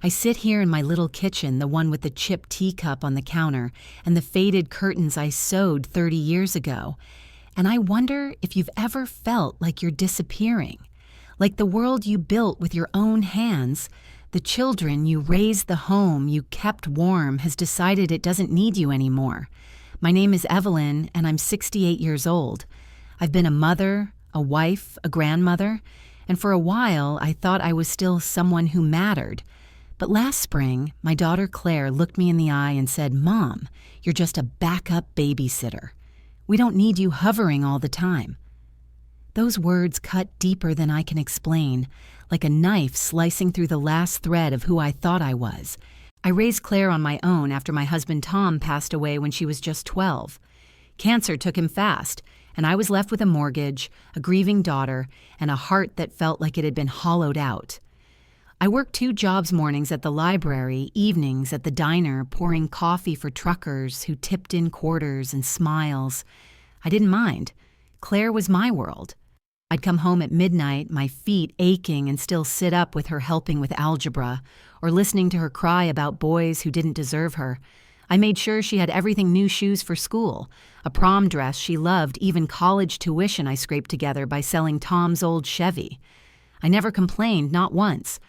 I sit here in my little kitchen, the one with the chipped teacup on the counter and the faded curtains I sewed 30 years ago, and I wonder if you've ever felt like you're disappearing, like the world you built with your own hands, the children you raised, the home you kept warm has decided it doesn't need you anymore. My name is Evelyn, and I'm 68 years old. I've been a mother, a wife, a grandmother, and for a while I thought I was still someone who mattered. But last spring, my daughter Claire looked me in the eye and said, "Mom, you're just a backup babysitter. We don't need you hovering all the time." Those words cut deeper than I can explain, like a knife slicing through the last thread of who I thought I was. I raised Claire on my own after my husband Tom passed away when she was just 12. Cancer took him fast, and I was left with a mortgage, a grieving daughter, and a heart that felt like it had been hollowed out. I worked 2 jobs, mornings at the library, evenings at the diner, pouring coffee for truckers who tipped in quarters and smiles. I didn't mind. Claire was my world. I'd come home at midnight, my feet aching, and still sit up with her helping with algebra, or listening to her cry about boys who didn't deserve her. I made sure she had everything: new shoes for school, a prom dress she loved, even college tuition I scraped together by selling Tom's old Chevy. I never complained, not once.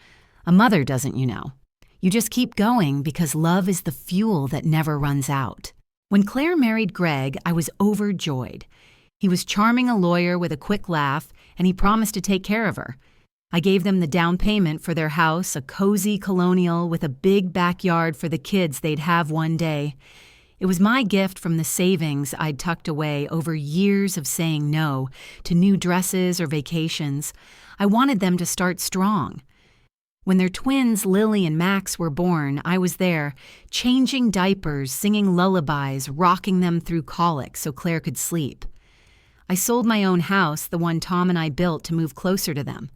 A mother doesn't, you know. You just keep going because love is the fuel that never runs out. When Claire married Greg, I was overjoyed. He was charming, a lawyer with a quick laugh, and he promised to take care of her. I gave them the down payment for their house, a cozy colonial with a big backyard for the kids they'd have one day. It was my gift from the savings I'd tucked away over years of saying no to new dresses or vacations. I wanted them to start strong. When their twins, Lily and Max, were born, I was there, changing diapers, singing lullabies, rocking them through colic so Claire could sleep. I sold my own house, the one Tom and I built, to move closer to them.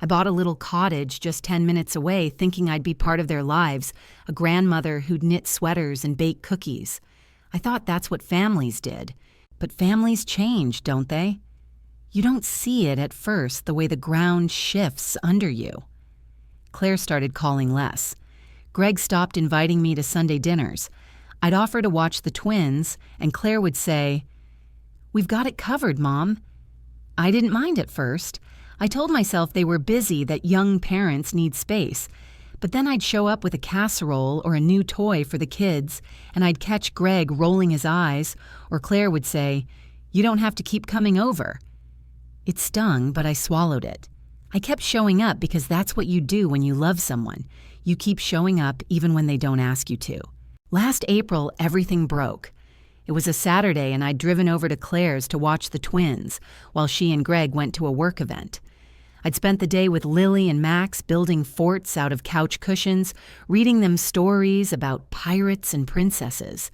I bought a little cottage just 10 minutes away, thinking I'd be part of their lives, a grandmother who'd knit sweaters and bake cookies. I thought that's what families did. But families change, don't they? You don't see it at first, the way the ground shifts under you. Claire started calling less. Greg stopped inviting me to Sunday dinners. I'd offer to watch the twins, and Claire would say, "We've got it covered, Mom." I didn't mind at first. I told myself they were busy, that young parents need space. But then I'd show up with a casserole or a new toy for the kids, and I'd catch Greg rolling his eyes, or Claire would say, "You don't have to keep coming over." It stung, but I swallowed it. I kept showing up because that's what you do when you love someone. You keep showing up even when they don't ask you to. Last April, everything broke. It was a Saturday, and I'd driven over to Claire's to watch the twins while she and Greg went to a work event. I'd spent the day with Lily and Max building forts out of couch cushions, reading them stories about pirates and princesses.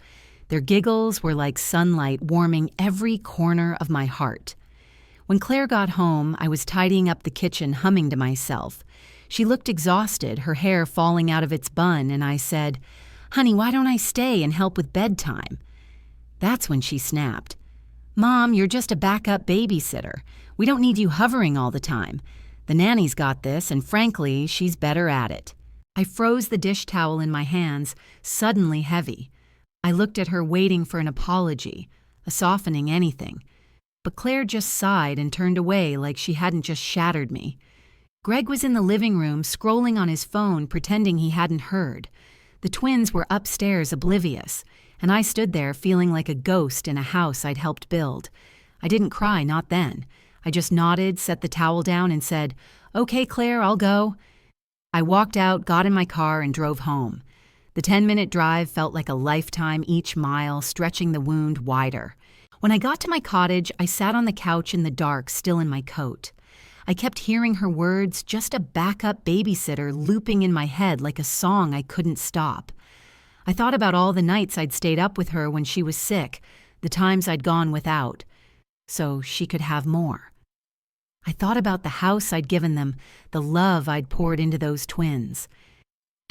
Their giggles were like sunlight warming every corner of my heart. When Claire got home, I was tidying up the kitchen, humming to myself. She looked exhausted, her hair falling out of its bun, and I said, "Honey, why don't I stay and help with bedtime?" That's when she snapped. "Mom, you're just a backup babysitter. We don't need you hovering all the time. The nanny's got this, and frankly, she's better at it." I froze the dish towel in my hands, suddenly heavy. I looked at her, waiting for an apology, a softening, anything. But Claire just sighed and turned away like she hadn't just shattered me. Greg was in the living room, scrolling on his phone, pretending he hadn't heard. The twins were upstairs, oblivious, and I stood there feeling like a ghost in a house I'd helped build. I didn't cry, not then. I just nodded, set the towel down, and said, "Okay, Claire, I'll go." I walked out, got in my car, and drove home. The 10-minute drive felt like a lifetime each mile, stretching the wound wider. When I got to my cottage, I sat on the couch in the dark, still in my coat. I kept hearing her words, just a backup babysitter, looping in my head like a song I couldn't stop. I thought about all the nights I'd stayed up with her when she was sick, the times I'd gone without, so she could have more. I thought about the house I'd given them, the love I'd poured into those twins.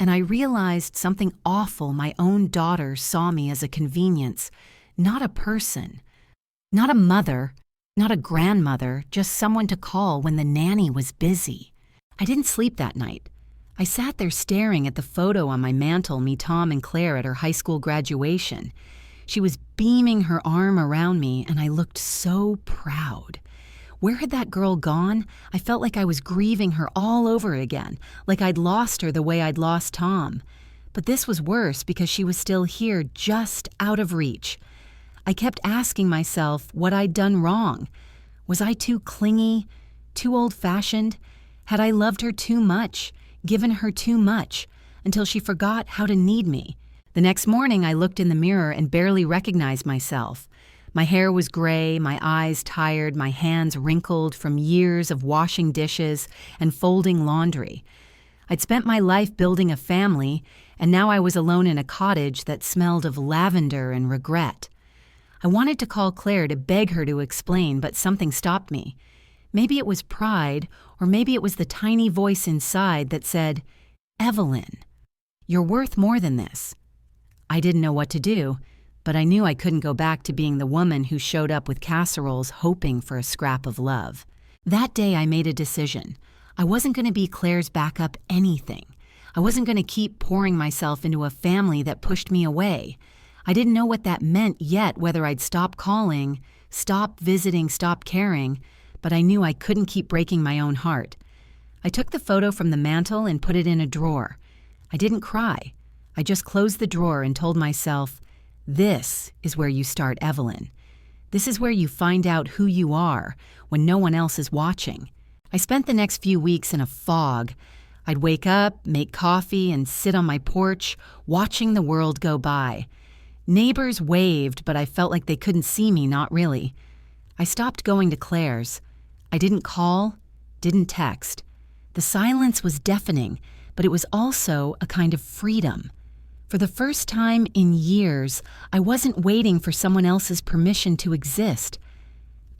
And I realized something awful. My own daughter saw me as a convenience, not a person. Not a mother, not a grandmother, just someone to call when the nanny was busy. I didn't sleep that night. I sat there staring at the photo on my mantle, me, Tom, and Claire at her high school graduation. She was beaming her arm around me, and I looked so proud. Where had that girl gone? I felt like I was grieving her all over again, like I'd lost her the way I'd lost Tom. But this was worse because she was still here, just out of reach. I kept asking myself what I'd done wrong. Was I too clingy, too old-fashioned? Had I loved her too much, given her too much, until she forgot how to need me? The next morning, I looked in the mirror and barely recognized myself. My hair was gray, my eyes tired, my hands wrinkled from years of washing dishes and folding laundry. I'd spent my life building a family, and now I was alone in a cottage that smelled of lavender and regret. I wanted to call Claire to beg her to explain, but something stopped me. Maybe it was pride, or maybe it was the tiny voice inside that said, "Evelyn, you're worth more than this." I didn't know what to do, but I knew I couldn't go back to being the woman who showed up with casseroles hoping for a scrap of love. That day I made a decision. I wasn't going to be Claire's backup anything. I wasn't going to keep pouring myself into a family that pushed me away. I didn't know what that meant yet, whether I'd stop calling, stop visiting, stop caring, but I knew I couldn't keep breaking my own heart. I took the photo from the mantle and put it in a drawer. I didn't cry. I just closed the drawer and told myself, this is where you start, Evelyn. This is where you find out who you are when no one else is watching. I spent the next few weeks in a fog. I'd wake up, make coffee, and sit on my porch, watching the world go by. Neighbors waved, but I felt like they couldn't see me, not really. I stopped going to Claire's. I didn't call, didn't text. The silence was deafening, but it was also a kind of freedom. For the first time in years, I wasn't waiting for someone else's permission to exist.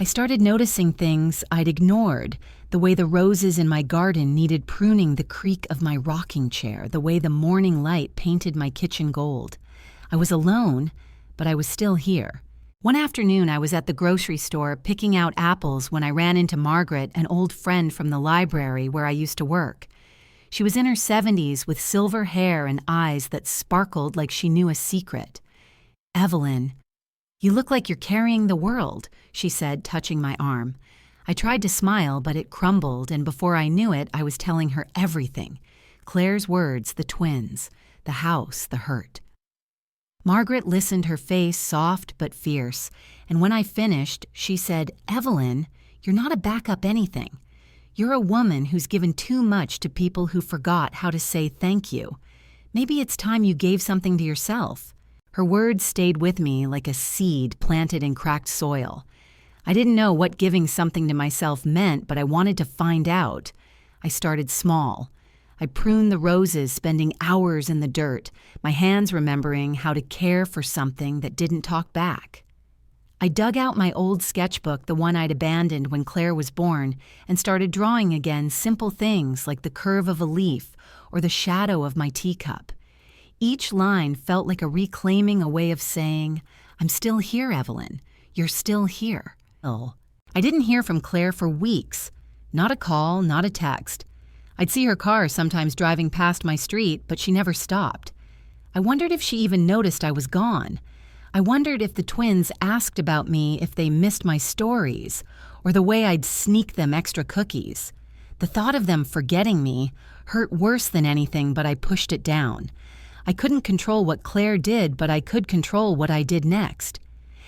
I started noticing things I'd ignored, the way the roses in my garden needed pruning the creak of my rocking chair, the way the morning light painted my kitchen gold. I was alone, but I was still here. One afternoon, I was at the grocery store picking out apples when I ran into Margaret, an old friend from the library where I used to work. She was in her 70s with silver hair and eyes that sparkled like she knew a secret. "Evelyn, you look like you're carrying the world," she said, touching my arm. I tried to smile, but it crumbled, and before I knew it, I was telling her everything. Claire's words, the twins, the house, the hurt. Margaret listened, her face soft but fierce, and when I finished, she said, "Evelyn, you're not a backup anything. You're a woman who's given too much to people who forgot how to say thank you. Maybe it's time you gave something to yourself." Her words stayed with me like a seed planted in cracked soil. I didn't know what giving something to myself meant, but I wanted to find out. I started small. I pruned the roses, spending hours in the dirt, my hands remembering how to care for something that didn't talk back. I dug out my old sketchbook, the one I'd abandoned when Claire was born, and started drawing again simple things like the curve of a leaf or the shadow of my teacup. Each line felt like a reclaiming, a way of saying, "I'm still here, Evelyn. You're still here." I didn't hear from Claire for weeks. Not a call, not a text. I'd see her car sometimes driving past my street, but she never stopped. I wondered if she even noticed I was gone. I wondered if the twins asked about me, if they missed my stories, or the way I'd sneak them extra cookies. The thought of them forgetting me hurt worse than anything, but I pushed it down. I couldn't control what Claire did, but I could control what I did next.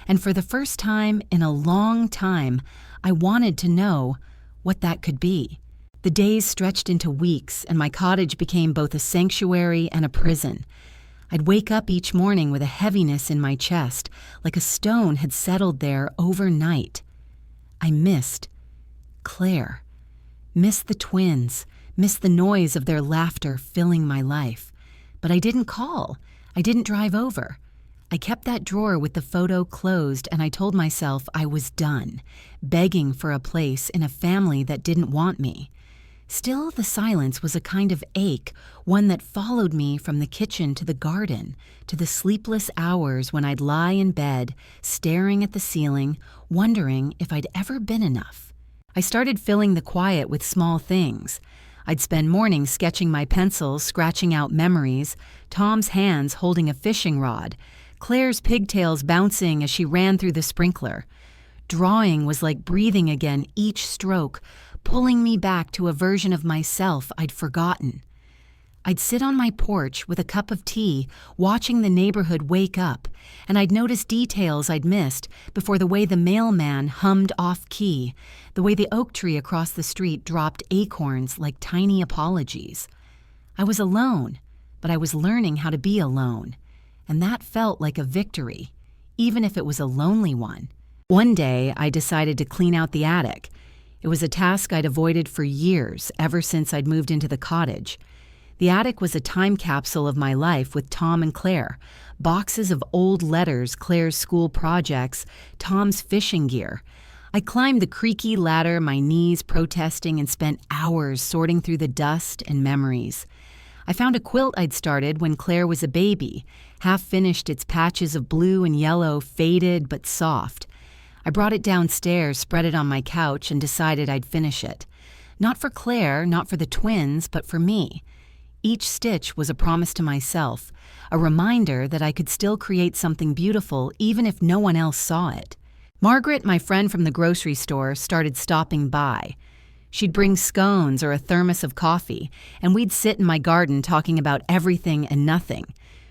And for the first time in a long time, I wanted to know what that could be. The days stretched into weeks, and my cottage became both a sanctuary and a prison. I'd wake up each morning with a heaviness in my chest, like a stone had settled there overnight. I missed Claire, missed the twins, missed the noise of their laughter filling my life. But I didn't call. I didn't drive over. I kept that drawer with the photo closed, and I told myself I was done, begging for a place in a family that didn't want me. Still, the silence was a kind of ache, one that followed me from the kitchen to the garden, to the sleepless hours when I'd lie in bed, staring at the ceiling, wondering if I'd ever been enough. I started filling the quiet with small things. I'd spend mornings sketching my pencils, scratching out memories, Tom's hands holding a fishing rod, Claire's pigtails bouncing as she ran through the sprinkler. Drawing was like breathing again each stroke, pulling me back to a version of myself I'd forgotten. I'd sit on my porch with a cup of tea, watching the neighborhood wake up, and I'd notice details I'd missed before: the way the mailman hummed off-key, the way the oak tree across the street dropped acorns like tiny apologies. I was alone, but I was learning how to be alone, and that felt like a victory, even if it was a lonely one. One day, I decided to clean out the attic. It was a task I'd avoided for years, ever since I'd moved into the cottage. The attic was a time capsule of my life with Tom and Claire, boxes of old letters, Claire's school projects, Tom's fishing gear. I climbed the creaky ladder, my knees protesting, and spent hours sorting through the dust and memories. I found a quilt I'd started when Claire was a baby, half finished, its patches of blue and yellow, faded but soft. I brought it downstairs, spread it on my couch, and decided I'd finish it. Not for Claire, not for the twins, but for me. Each stitch was a promise to myself, a reminder that I could still create something beautiful even if no one else saw it. Margaret, my friend from the grocery store, started stopping by. She'd bring scones or a thermos of coffee, and we'd sit in my garden talking about everything and nothing.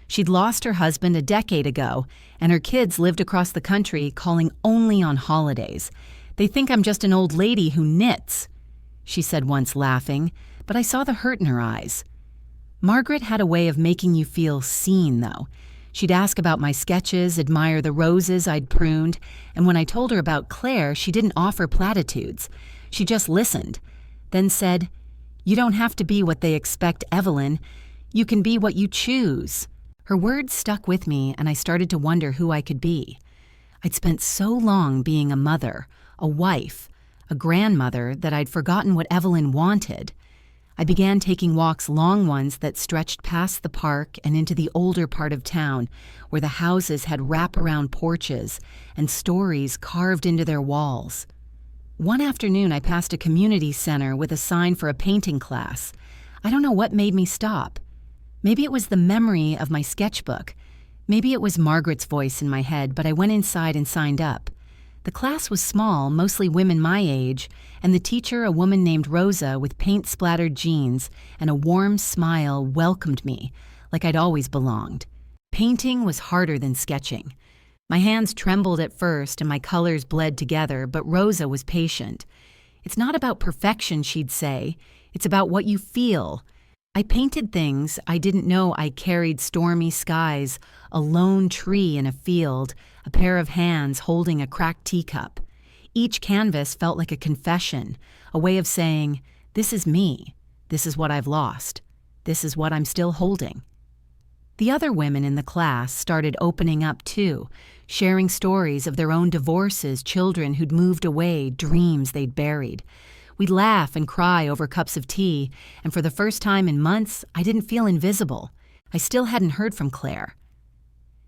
She'd lost her husband a decade ago, and her kids lived across the country, calling only on holidays. "They think I'm just an old lady who knits," she said once, laughing, but I saw the hurt in her eyes. Margaret had a way of making you feel seen, though. She'd ask about my sketches, admire the roses I'd pruned, and when I told her about Claire, she didn't offer platitudes. She just listened, then said, "You don't have to be what they expect, Evelyn. You can be what you choose." Her words stuck with me, and I started to wonder who I could be. I'd spent so long being a mother, a wife, a grandmother, that I'd forgotten what Evelyn wanted. I began taking walks, long ones that stretched past the park and into the older part of town, where the houses had wraparound porches and stories carved into their walls. One afternoon, I passed a community center with a sign for a painting class. I don't know what made me stop. Maybe it was the memory of my sketchbook. Maybe it was Margaret's voice in my head, but I went inside and signed up. The class was small, mostly women my age, and the teacher, a woman named Rosa with paint-splattered jeans and a warm smile, welcomed me, like I'd always belonged. Painting was harder than sketching. My hands trembled at first and my colors bled together, but Rosa was patient. "It's not about perfection," she'd say. "It's about what you feel." I painted things I didn't know I carried: stormy skies, a lone tree in a field, a pair of hands holding a cracked teacup. Each canvas felt like a confession, a way of saying, "This is me. This is what I've lost. This is what I'm still holding." The other women in the class started opening up too, sharing stories of their own divorces, children who'd moved away, dreams they'd buried. We'd laugh and cry over cups of tea, and for the first time in months, I didn't feel invisible. I still hadn't heard from Claire.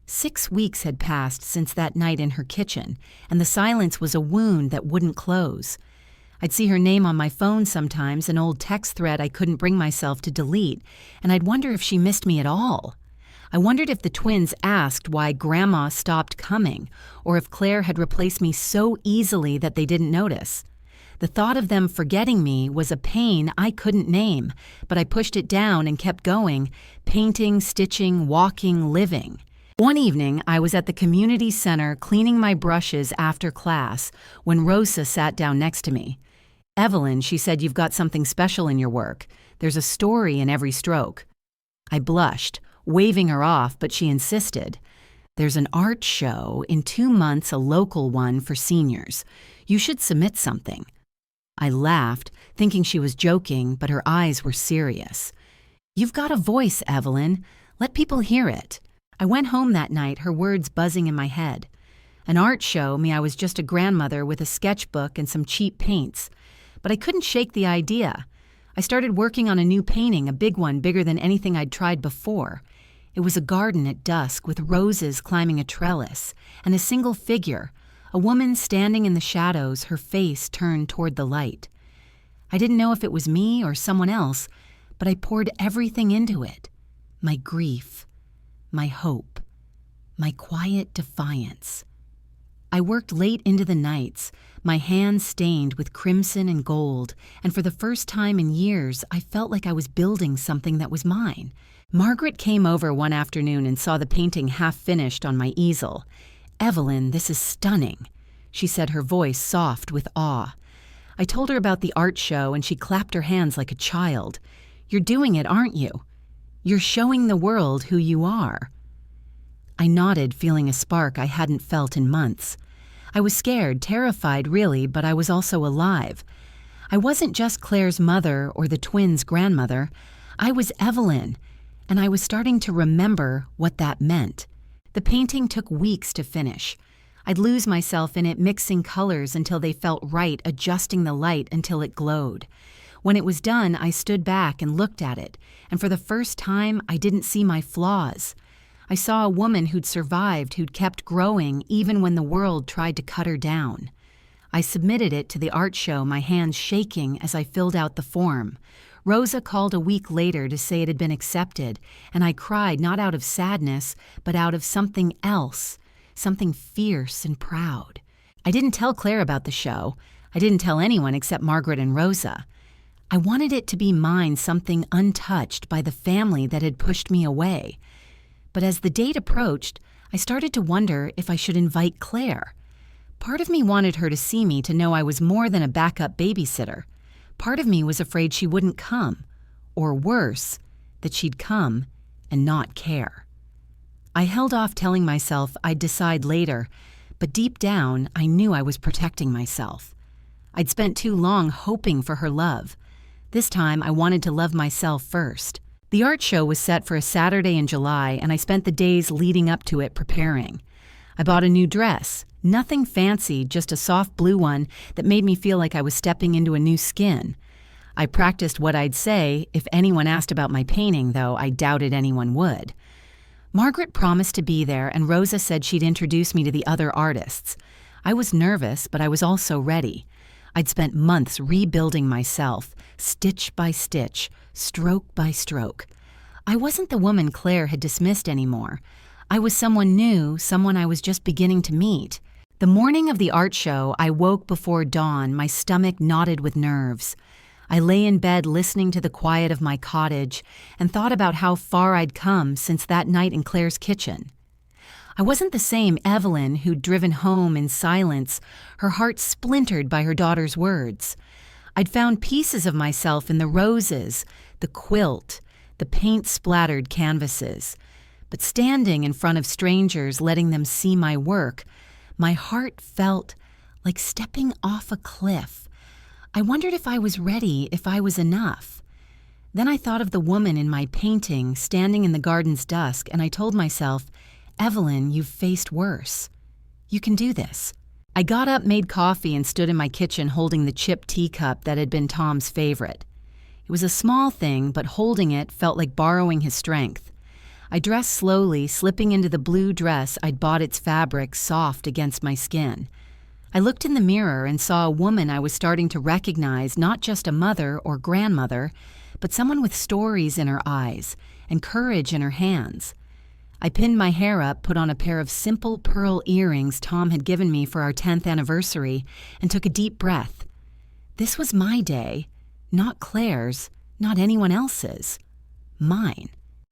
6 weeks had passed since that night in her kitchen, and the silence was a wound that wouldn't close. I'd see her name on my phone sometimes, an old text thread I couldn't bring myself to delete, and I'd wonder if she missed me at all. I wondered if the twins asked why Grandma stopped coming, or if Claire had replaced me so easily that they didn't notice. The thought of them forgetting me was a pain I couldn't name, but I pushed it down and kept going, painting, stitching, walking, living. One evening, I was at the community center cleaning my brushes after class when Rosa sat down next to me. "Evelyn," she said, "you've got something special in your work. There's a story in every stroke." I blushed, waving her off, but she insisted. "There's an art show in 2 months, a local one for seniors. You should submit something." I laughed, thinking she was joking, but her eyes were serious. "You've got a voice, Evelyn. Let people hear it." I went home that night, her words buzzing in my head. An art show? Me, I was just a grandmother with a sketchbook and some cheap paints. But I couldn't shake the idea. I started working on a new painting, a big one, bigger than anything I'd tried before. It was a garden at dusk with roses climbing a trellis, and a single figure, a woman standing in the shadows, her face turned toward the light. I didn't know if it was me or someone else, but I poured everything into it. My grief, my hope, my quiet defiance. I worked late into the nights, my hands stained with crimson and gold, and for the first time in years, I felt like I was building something that was mine. Margaret came over one afternoon and saw the painting half finished on my easel. "Evelyn, this is stunning," she said, her voice soft with awe. I told her about the art show and she clapped her hands like a child. "You're doing it, aren't you? You're showing the world who you are." I nodded, feeling a spark I hadn't felt in months. I was scared, terrified really, but I was also alive. I wasn't just Claire's mother or the twins' grandmother. I was Evelyn, and I was starting to remember what that meant. The painting took weeks to finish. I'd lose myself in it, mixing colors until they felt right, adjusting the light until it glowed. When it was done, I stood back and looked at it, and for the first time, I didn't see my flaws. I saw a woman who'd survived, who'd kept growing even when the world tried to cut her down. I submitted it to the art show, my hands shaking as I filled out the form. Rosa called a week later to say it had been accepted, and I cried not out of sadness, but out of something else, something fierce and proud. I didn't tell Claire about the show. I didn't tell anyone except Margaret and Rosa. I wanted it to be mine, something untouched by the family that had pushed me away. But as the date approached, I started to wonder if I should invite Claire. Part of me wanted her to see me, to know I was more than a backup babysitter. Part of me was afraid she wouldn't come, or worse, that she'd come and not care. I held off telling myself I'd decide later, but deep down I knew I was protecting myself. I'd spent too long hoping for her love. This time I wanted to love myself first. The art show was set for a Saturday in July, and I spent the days leading up to it preparing. I bought a new dress, nothing fancy, just a soft blue one that made me feel like I was stepping into a new skin. I practiced what I'd say. If anyone asked about my painting, though, I doubted anyone would. Margaret promised to be there, and Rosa said she'd introduce me to the other artists. I was nervous, but I was also ready. I'd spent months rebuilding myself, stitch by stitch, stroke by stroke. I wasn't the woman Claire had dismissed anymore. I was someone new, someone I was just beginning to meet. The morning of the art show, I woke before dawn, my stomach knotted with nerves. I lay in bed listening to the quiet of my cottage and thought about how far I'd come since that night in Claire's kitchen. I wasn't the same Evelyn who'd driven home in silence, her heart splintered by her daughter's words. I'd found pieces of myself in the roses, the quilt, the paint-splattered canvases. But standing in front of strangers, letting them see my work, my heart felt like stepping off a cliff. I wondered if I was ready, if I was enough. Then I thought of the woman in my painting, standing in the garden's dusk, and I told myself, "Evelyn, you've faced worse. You can do this." I got up, made coffee, and stood in my kitchen holding the chipped teacup that had been Tom's favorite. It was a small thing, but holding it felt like borrowing his strength. I dressed slowly, slipping into the blue dress I'd bought, its fabric soft against my skin. I looked in the mirror and saw a woman I was starting to recognize, not just a mother or grandmother, but someone with stories in her eyes and courage in her hands. I pinned my hair up, put on a pair of simple pearl earrings Tom had given me for our 10th anniversary, and took a deep breath. This was my day, not Claire's, not anyone else's. Mine.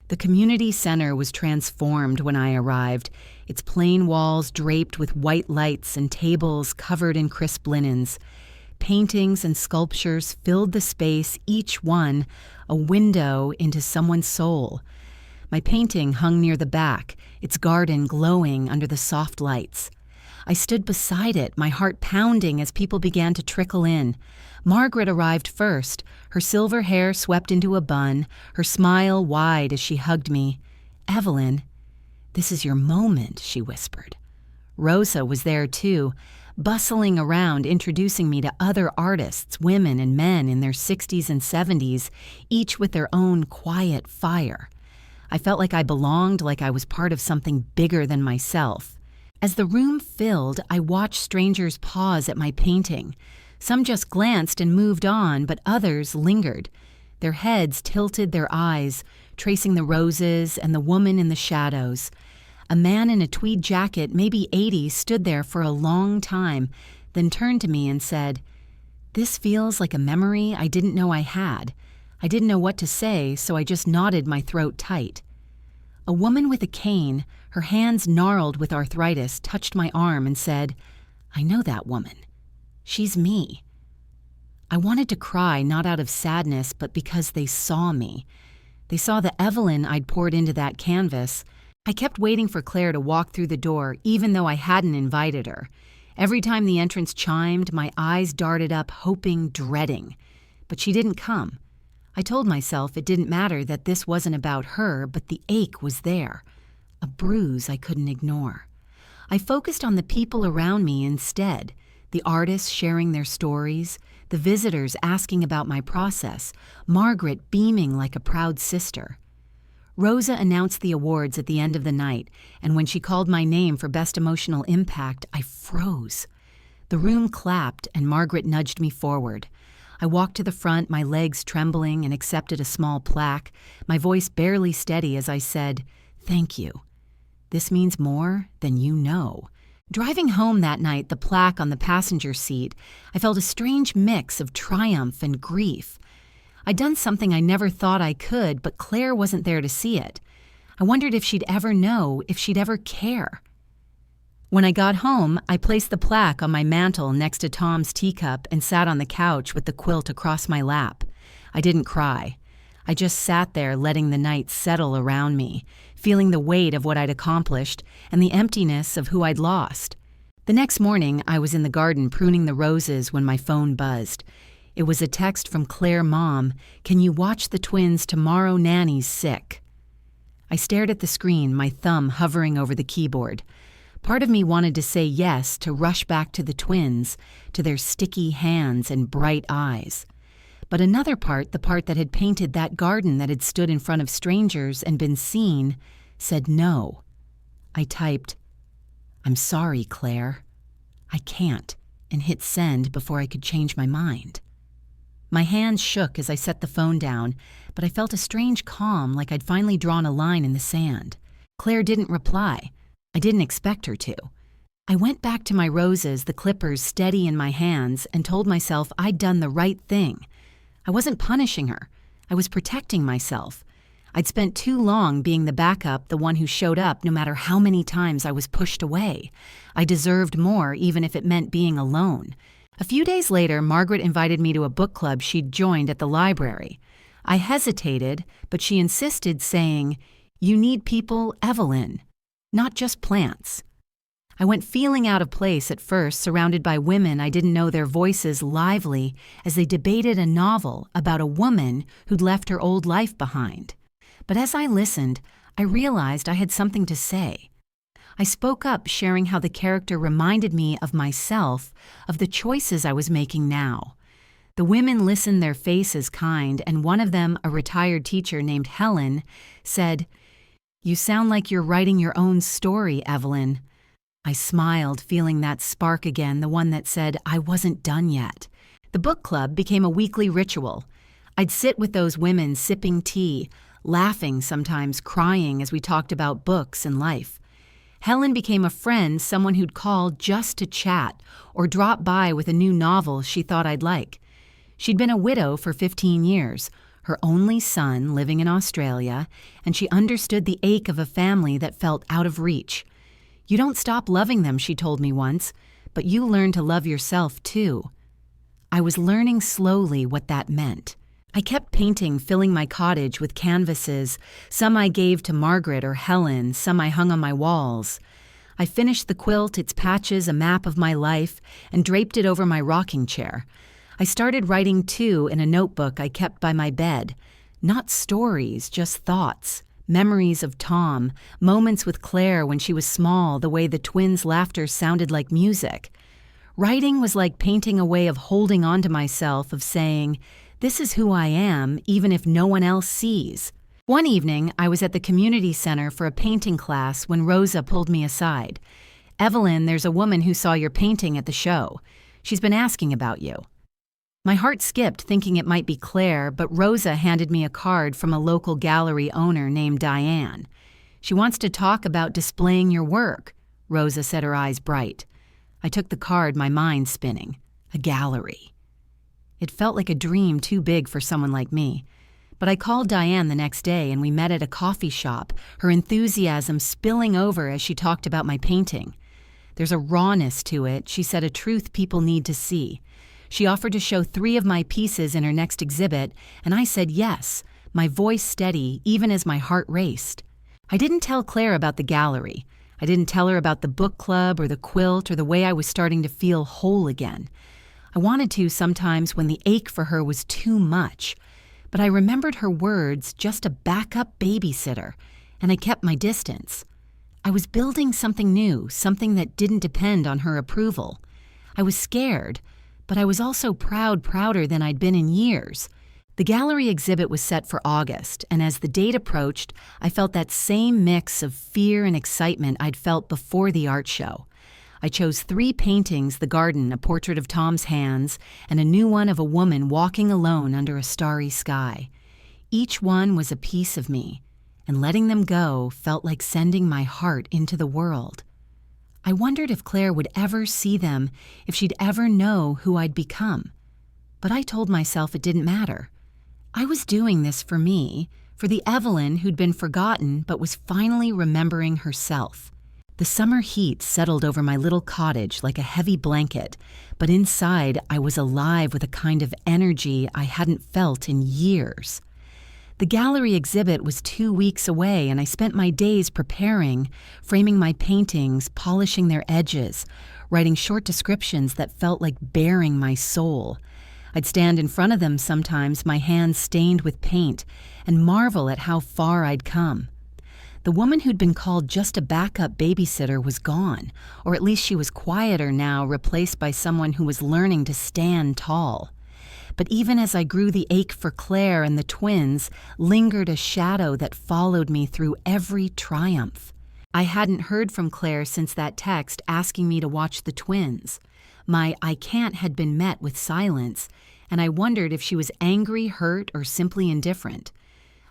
The community center was transformed when I arrived, its plain walls draped with white lights and tables covered in crisp linens. Paintings and sculptures filled the space, each one a window into someone's soul. My painting hung near the back, its garden glowing under the soft lights. I stood beside it, my heart pounding as people began to trickle in. Margaret arrived first, her silver hair swept into a bun, her smile wide as she hugged me. "Evelyn, this is your moment," she whispered. Rosa was there too, bustling around, introducing me to other artists, women and men in their 60s and 70s, each with their own quiet fire. I felt like I belonged, like I was part of something bigger than myself. As the room filled, I watched strangers pause at my painting. Some just glanced and moved on, but others lingered. Their heads tilted their eyes, tracing the roses and the woman in the shadows. A man in a tweed jacket, maybe 80, stood there for a long time, then turned to me and said, "This feels like a memory I didn't know I had." I didn't know what to say, so I just knotted my throat tight. A woman with a cane, her hands gnarled with arthritis, touched my arm and said, "I know that woman. She's me." I wanted to cry, not out of sadness, but because they saw me. They saw the Evelyn I'd poured into that canvas. I kept waiting for Claire to walk through the door, even though I hadn't invited her. Every time the entrance chimed, my eyes darted up, hoping, dreading. But she didn't come. I told myself it didn't matter that this wasn't about her, but the ache was there. A bruise I couldn't ignore. I focused on the people around me instead, the artists sharing their stories, the visitors asking about my process, Margaret beaming like a proud sister. Rosa announced the awards at the end of the night, and when she called my name for Best Emotional Impact, I froze. The room clapped, and Margaret nudged me forward. I walked to the front, my legs trembling, and accepted a small plaque, my voice barely steady as I said, "Thank you. This means more than you know." Driving home that night, the plaque on the passenger seat, I felt a strange mix of triumph and grief. I'd done something I never thought I could, but Claire wasn't there to see it. I wondered if she'd ever know, if she'd ever care. When I got home, I placed the plaque on my mantel next to Tom's teacup and sat on the couch with the quilt across my lap. I didn't cry. I just sat there letting the night settle around me, feeling the weight of what I'd accomplished and the emptiness of who I'd lost. The next morning, I was in the garden pruning the roses when my phone buzzed. It was a text from Claire Mom, "Can you watch the twins tomorrow? Nanny's sick." I stared at the screen, my thumb hovering over the keyboard. Part of me wanted to say yes, to rush back to the twins, to their sticky hands and bright eyes. But another part, the part that had painted that garden that had stood in front of strangers and been seen, said no. I typed, "I'm sorry, Claire. I can't," and hit send before I could change my mind. My hands shook as I set the phone down, but I felt a strange calm, like I'd finally drawn a line in the sand. Claire didn't reply. I didn't expect her to. I went back to my roses, the clippers steady in my hands, and told myself I'd done the right thing. I wasn't punishing her. I was protecting myself. I'd spent too long being the backup, the one who showed up no matter how many times I was pushed away. I deserved more, even if it meant being alone. A few days later, Margaret invited me to a book club she'd joined at the library. I hesitated, but she insisted, saying, "You need people, Evelyn, not just plants." I went feeling out of place at first, surrounded by women I didn't know, their voices lively as they debated a novel about a woman who'd left her old life behind. But as I listened, I realized I had something to say. I spoke up, sharing how the character reminded me of myself, of the choices I was making now. The women listened, their faces kind, and one of them, a retired teacher named Helen, said, "You sound like you're writing your own story, Evelyn." I smiled, feeling that spark again, the one that said I wasn't done yet. The book club became a weekly ritual. I'd sit with those women sipping tea, laughing, sometimes crying as we talked about books and life. Helen became a friend, someone who'd call just to chat or drop by with a new novel she thought I'd like. She'd been a widow for 15 years, her only son living in Australia, and she understood the ache of a family that felt out of reach. "You don't stop loving them," she told me once, "but you learn to love yourself too." I was learning slowly what that meant. I kept painting, filling my cottage with canvases. Some I gave to Margaret or Helen, some I hung on my walls. I finished the quilt, its patches, a map of my life, and draped it over my rocking chair. I started writing too in a notebook I kept by my bed. Not stories, just thoughts. Memories of Tom, moments with Claire when she was small, the way the twins' laughter sounded like music. Writing was like painting a way of holding on to myself, of saying, "This is who I am, even if no one else sees." One evening, I was at the community center for a painting class when Rosa pulled me aside. "Evelyn, there's a woman who saw your painting at the show. She's been asking about you." My heart skipped, thinking it might be Claire, but Rosa handed me a card from a local gallery owner named Diane. "She wants to talk about displaying your work," Rosa said, her eyes bright. I took the card, my mind spinning. A gallery. It felt like a dream too big for someone like me. But I called Diane the next day and we met at a coffee shop, her enthusiasm spilling over as she talked about my painting. "There's a rawness to it," she said, "a truth people need to see." She offered to show 3 of my pieces in her next exhibit, and I said yes, my voice steady even as my heart raced. I didn't tell Claire about the gallery. I didn't tell her about the book club or the quilt or the way I was starting to feel whole again. I wanted to sometimes when the ache for her was too much. But I remembered her words, just a backup babysitter, and I kept my distance. I was building something new, something that didn't depend on her approval. I was scared, but I was also prouder than I'd been in years. The gallery exhibit was set for August, and as the date approached, I felt that same mix of fear and excitement I'd felt before the art show. I chose 3 paintings: the garden, a portrait of Tom's hands, and a new one of a woman walking alone under a starry sky. Each one was a piece of me, and letting them go felt like sending my heart into the world. I wondered if Claire would ever see them, if she'd ever know who I'd become. But I told myself it didn't matter. I was doing this for me, for the Evelyn who'd been forgotten but was finally remembering herself. The summer heat settled over my little cottage like a heavy blanket, but inside I was alive with a kind of energy I hadn't felt in years. The gallery exhibit was 2 weeks away, and I spent my days preparing, framing my paintings, polishing their edges, writing short descriptions that felt like bearing my soul. I'd stand in front of them sometimes, my hands stained with paint, and marvel at how far I'd come. The woman who'd been called just a backup babysitter was gone, or at least she was quieter now, replaced by someone who was learning to stand tall. But even as I grew, the ache for Claire and the twins lingered a shadow that followed me through every triumph. I hadn't heard from Claire since that text asking me to watch the twins. My "I can't" had been met with silence, and I wondered if she was angry, hurt, or simply indifferent.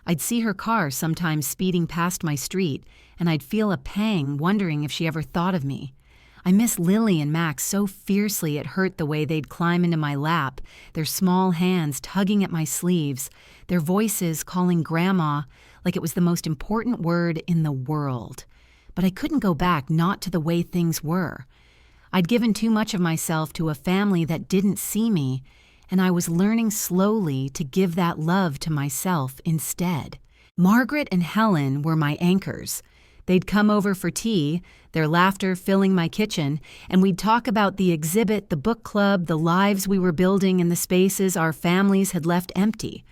I'd see her car sometimes speeding past my street, and I'd feel a pang wondering if she ever thought of me. I miss Lily and Max so fiercely it hurt the way they'd climb into my lap, their small hands tugging at my sleeves, their voices calling Grandma like it was the most important word in the world. But I couldn't go back, not to the way things were. I'd given too much of myself to a family that didn't see me, and I was learning slowly to give that love to myself instead. Margaret and Helen were my anchors. They'd come over for tea, their laughter filling my kitchen, and we'd talk about the exhibit, the book club, the lives we were building, and the spaces our families had left empty.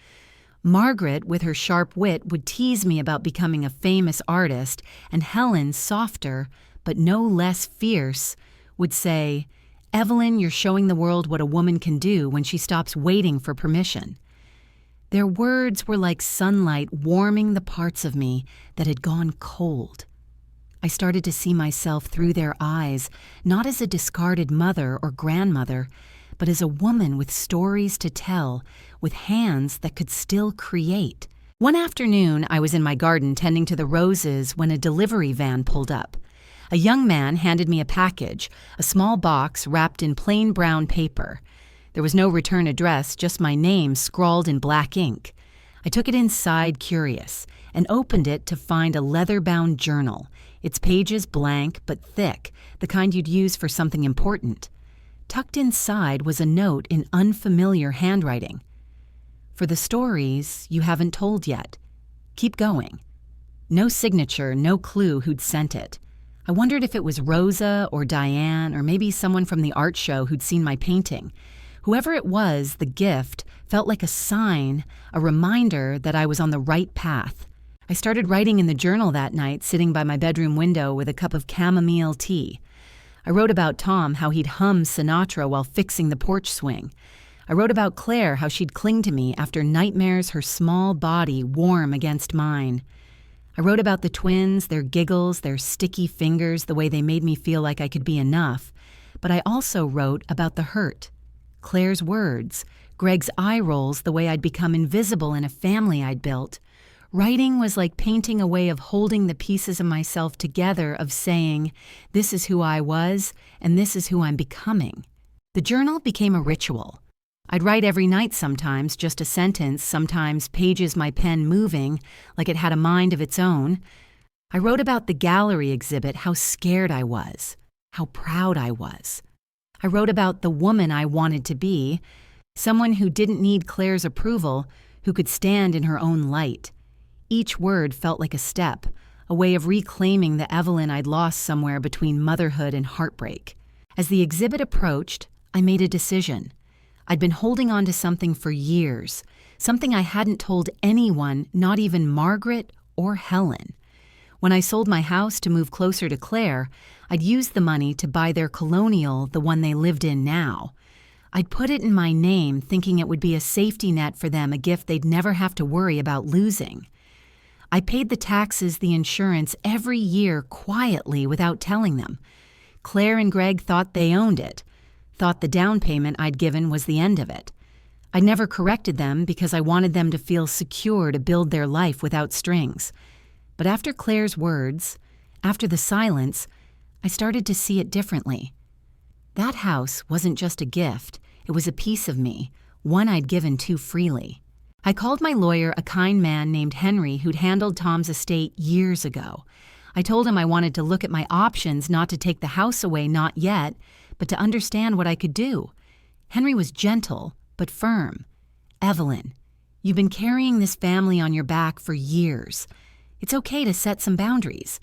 Margaret, with her sharp wit, would tease me about becoming a famous artist, and Helen, softer, but no less fierce, would say, "Evelyn, you're showing the world what a woman can do when she stops waiting for permission." Their words were like sunlight warming the parts of me that had gone cold. I started to see myself through their eyes, not as a discarded mother or grandmother, but as a woman with stories to tell, with hands that could still create. One afternoon, I was in my garden tending to the roses when a delivery van pulled up. A young man handed me a package, a small box wrapped in plain brown paper. There was no return address, just my name scrawled in black ink. I took it inside, curious, and opened it to find a leather-bound journal, its pages blank but thick, the kind you'd use for something important. Tucked inside was a note in unfamiliar handwriting. "For the stories you haven't told yet. Keep going." No signature, no clue who'd sent it. I wondered if it was Rosa or Diane or maybe someone from the art show who'd seen my painting. Whoever it was, the gift felt like a sign, a reminder that I was on the right path. I started writing in the journal that night, sitting by my bedroom window with a cup of chamomile tea. I wrote about Tom, how he'd hum Sinatra while fixing the porch swing. I wrote about Claire, how she'd cling to me after nightmares, her small body warm against mine. I wrote about the twins, their giggles, their sticky fingers, the way they made me feel like I could be enough. but I also wrote about the hurt, Claire's words, Greg's eye rolls the way I'd become invisible in a family I'd built. Writing was like painting a way of holding the pieces of myself together, of saying, this is who I was, and this is who I'm becoming. The journal became a ritual. I'd write every night sometimes, just a sentence, sometimes pages my pen moving, like it had a mind of its own. I wrote about the gallery exhibit, how scared I was, how proud I was. I wrote about the woman I wanted to be, someone who didn't need Claire's approval, who could stand in her own light. Each word felt like a step, a way of reclaiming the Evelyn I'd lost somewhere between motherhood and heartbreak. As the exhibit approached, I made a decision. I'd been holding on to something for years, something I hadn't told anyone, not even Margaret or Helen. When I sold my house to move closer to Claire, I'd used the money to buy their colonial, the one they lived in now. I'd put it in my name, thinking it would be a safety net for them, a gift they'd never have to worry about losing. I paid the taxes, the insurance, every year quietly without telling them. Claire and Greg thought they owned it, thought the down payment I'd given was the end of it. I never corrected them because I wanted them to feel secure to build their life without strings. But after Claire's words, after the silence, I started to see it differently. That house wasn't just a gift, it was a piece of me, one I'd given too freely. I called my lawyer, a kind man named Henry who'd handled Tom's estate years ago. I told him I wanted to look at my options, not to take the house away, not yet, but to understand what I could do. Henry was gentle, but firm. Evelyn, you've been carrying this family on your back for years. It's okay to set some boundaries.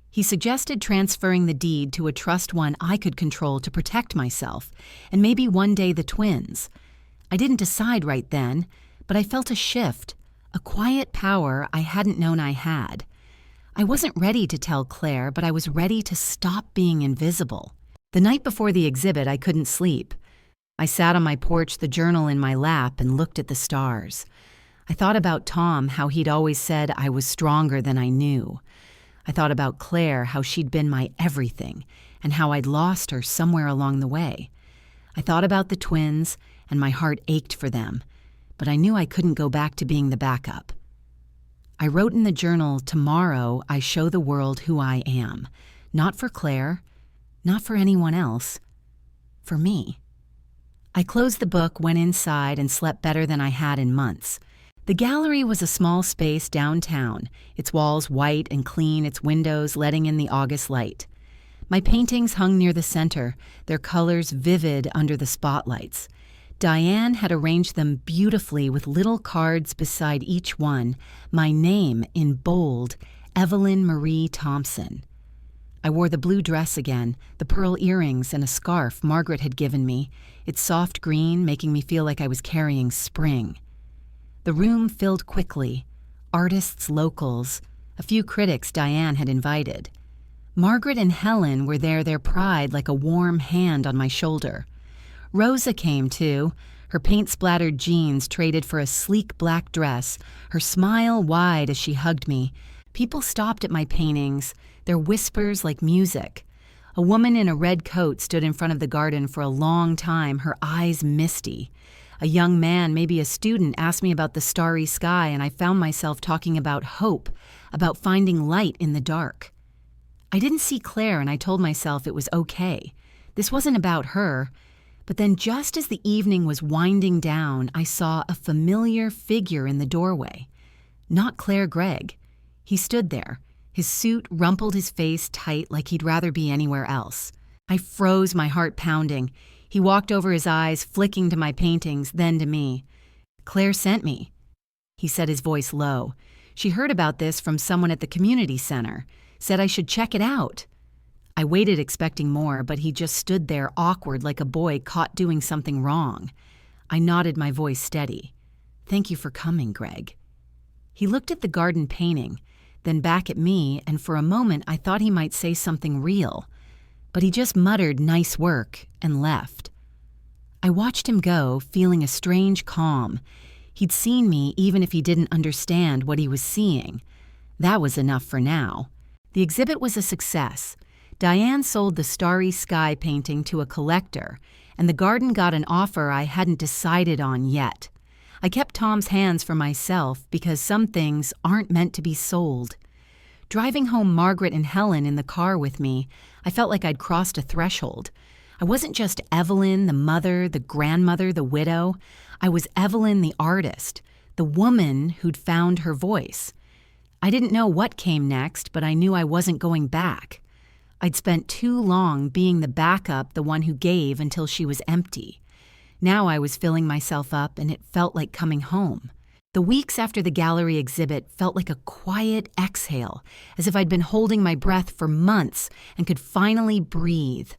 He suggested transferring the deed to a trust one I could control to protect myself, and maybe one day the twins. I didn't decide right then, but I felt a shift, a quiet power I hadn't known I had. I wasn't ready to tell Claire, but I was ready to stop being invisible. The night before the exhibit, I couldn't sleep. I sat on my porch, the journal in my lap, and looked at the stars. I thought about Tom, how he'd always said I was stronger than I knew. I thought about Claire, how she'd been my everything, and how I'd lost her somewhere along the way. I thought about the twins, and my heart ached for them, but I knew I couldn't go back to being the backup. I wrote in the journal, tomorrow I show the world who I am. Not for Claire, not for anyone else, for me. I closed the book, went inside, and slept better than I had in months. The gallery was a small space downtown, its walls white and clean, its windows letting in the August light. My paintings hung near the center, their colors vivid under the spotlights. Diane had arranged them beautifully with little cards beside each one, my name in bold, Evelyn Marie Thompson. I wore the blue dress again, the pearl earrings and a scarf Margaret had given me, its soft green making me feel like I was carrying spring. The room filled quickly, artists, locals, a few critics Diane had invited. Margaret and Helen were there, their pride like a warm hand on my shoulder. Rosa came too, her paint-splattered jeans traded for a sleek black dress, her smile wide as she hugged me. People stopped at my paintings, their whispers like music. A woman in a red coat stood in front of the garden for a long time, her eyes misty. A young man, maybe a student, asked me about the starry sky, and I found myself talking about hope, about finding light in the dark. I didn't see Claire, and I told myself it was okay. This wasn't about her. But then just as the evening was winding down, I saw a familiar figure in the doorway. Not Claire Gregg. He stood there. His suit rumpled his face tight like he'd rather be anywhere else. I froze, my heart pounding. He walked over his eyes, flicking to my paintings, then to me. Claire sent me. He said, his voice low. She heard about this from someone at the community center. Said I should check it out. I waited expecting more, but he just stood there awkward like a boy caught doing something wrong. I nodded, my voice steady. Thank you for coming, Greg. He looked at the garden painting, then back at me, and for a moment I thought he might say something real. But he just muttered, nice work, and left. I watched him go, feeling a strange calm. He'd seen me even if he didn't understand what he was seeing. That was enough for now. The exhibit was a success. Diane sold the Starry Sky painting to a collector, and the garden got an offer I hadn't decided on yet. I kept Tom's hands for myself because some things aren't meant to be sold. Driving home Margaret and Helen in the car with me, I felt like I'd crossed a threshold. I wasn't just Evelyn, the mother, the grandmother, the widow. I was Evelyn, the artist, the woman who'd found her voice. I didn't know what came next, but I knew I wasn't going back. I'd spent too long being the backup, the one who gave until she was empty. Now I was filling myself up, and it felt like coming home. The weeks after the gallery exhibit felt like a quiet exhale, as if I'd been holding my breath for months and could finally breathe.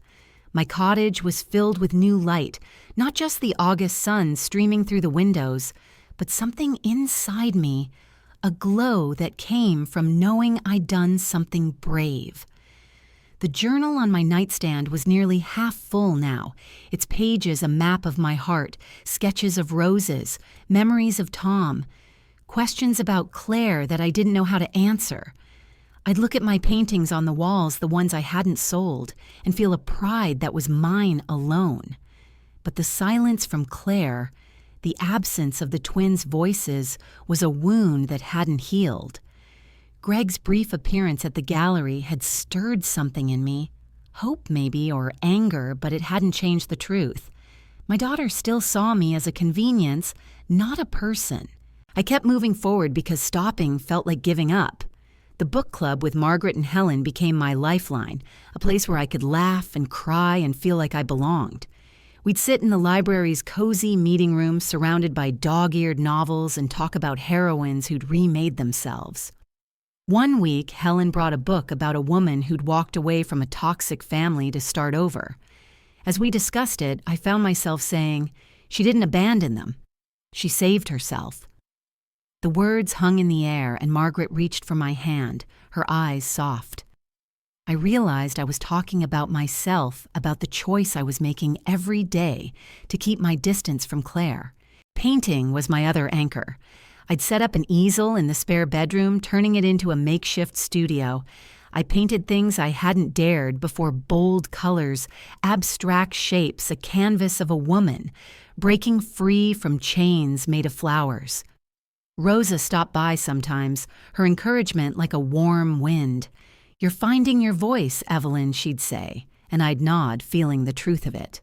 My cottage was filled with new light, not just the August sun streaming through the windows, but something inside me, a glow that came from knowing I'd done something brave. The journal on my nightstand was nearly half full now, its pages a map of my heart, sketches of roses, memories of Tom, questions about Claire that I didn't know how to answer. I'd look at my paintings on the walls, the ones I hadn't sold, and feel a pride that was mine alone. But the silence from Claire, the absence of the twins' voices, was a wound that hadn't healed. Greg's brief appearance at the gallery had stirred something in me. Hope maybe, or anger, but it hadn't changed the truth. My daughter still saw me as a convenience, not a person. I kept moving forward because stopping felt like giving up. The book club with Margaret and Helen became my lifeline, a place where I could laugh and cry and feel like I belonged. We'd sit in the library's cozy meeting room surrounded by dog-eared novels and talk about heroines who'd remade themselves. One week, Helen brought a book about a woman who'd walked away from a toxic family to start over. As we discussed it, I found myself saying, she didn't abandon them. She saved herself. The words hung in the air, and Margaret reached for my hand, her eyes soft. I realized I was talking about myself, about the choice I was making every day to keep my distance from Claire. Painting was my other anchor. I'd set up an easel in the spare bedroom, turning it into a makeshift studio. I painted things I hadn't dared before: bold colors, abstract shapes, a canvas of a woman, breaking free from chains made of flowers. Rosa stopped by sometimes, her encouragement like a warm wind. "You're finding your voice, Evelyn," she'd say, and I'd nod, feeling the truth of it.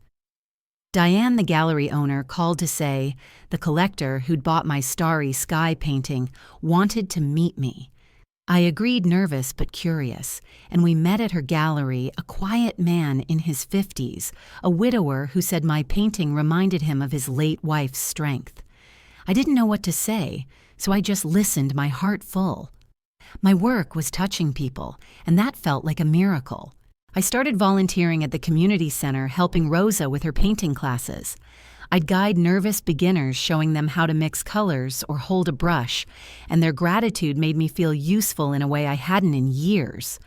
Diane, the gallery owner, called to say the collector who'd bought my Starry Sky painting wanted to meet me. I agreed, nervous but curious, and we met at her gallery, a quiet man in his 50s, a widower who said my painting reminded him of his late wife's strength. I didn't know what to say, so I just listened, my heart full. My work was touching people, and that felt like a miracle. I started volunteering at the community center, helping Rosa with her painting classes. I'd guide nervous beginners, showing them how to mix colors or hold a brush, and their gratitude made me feel useful in a way I hadn't in years.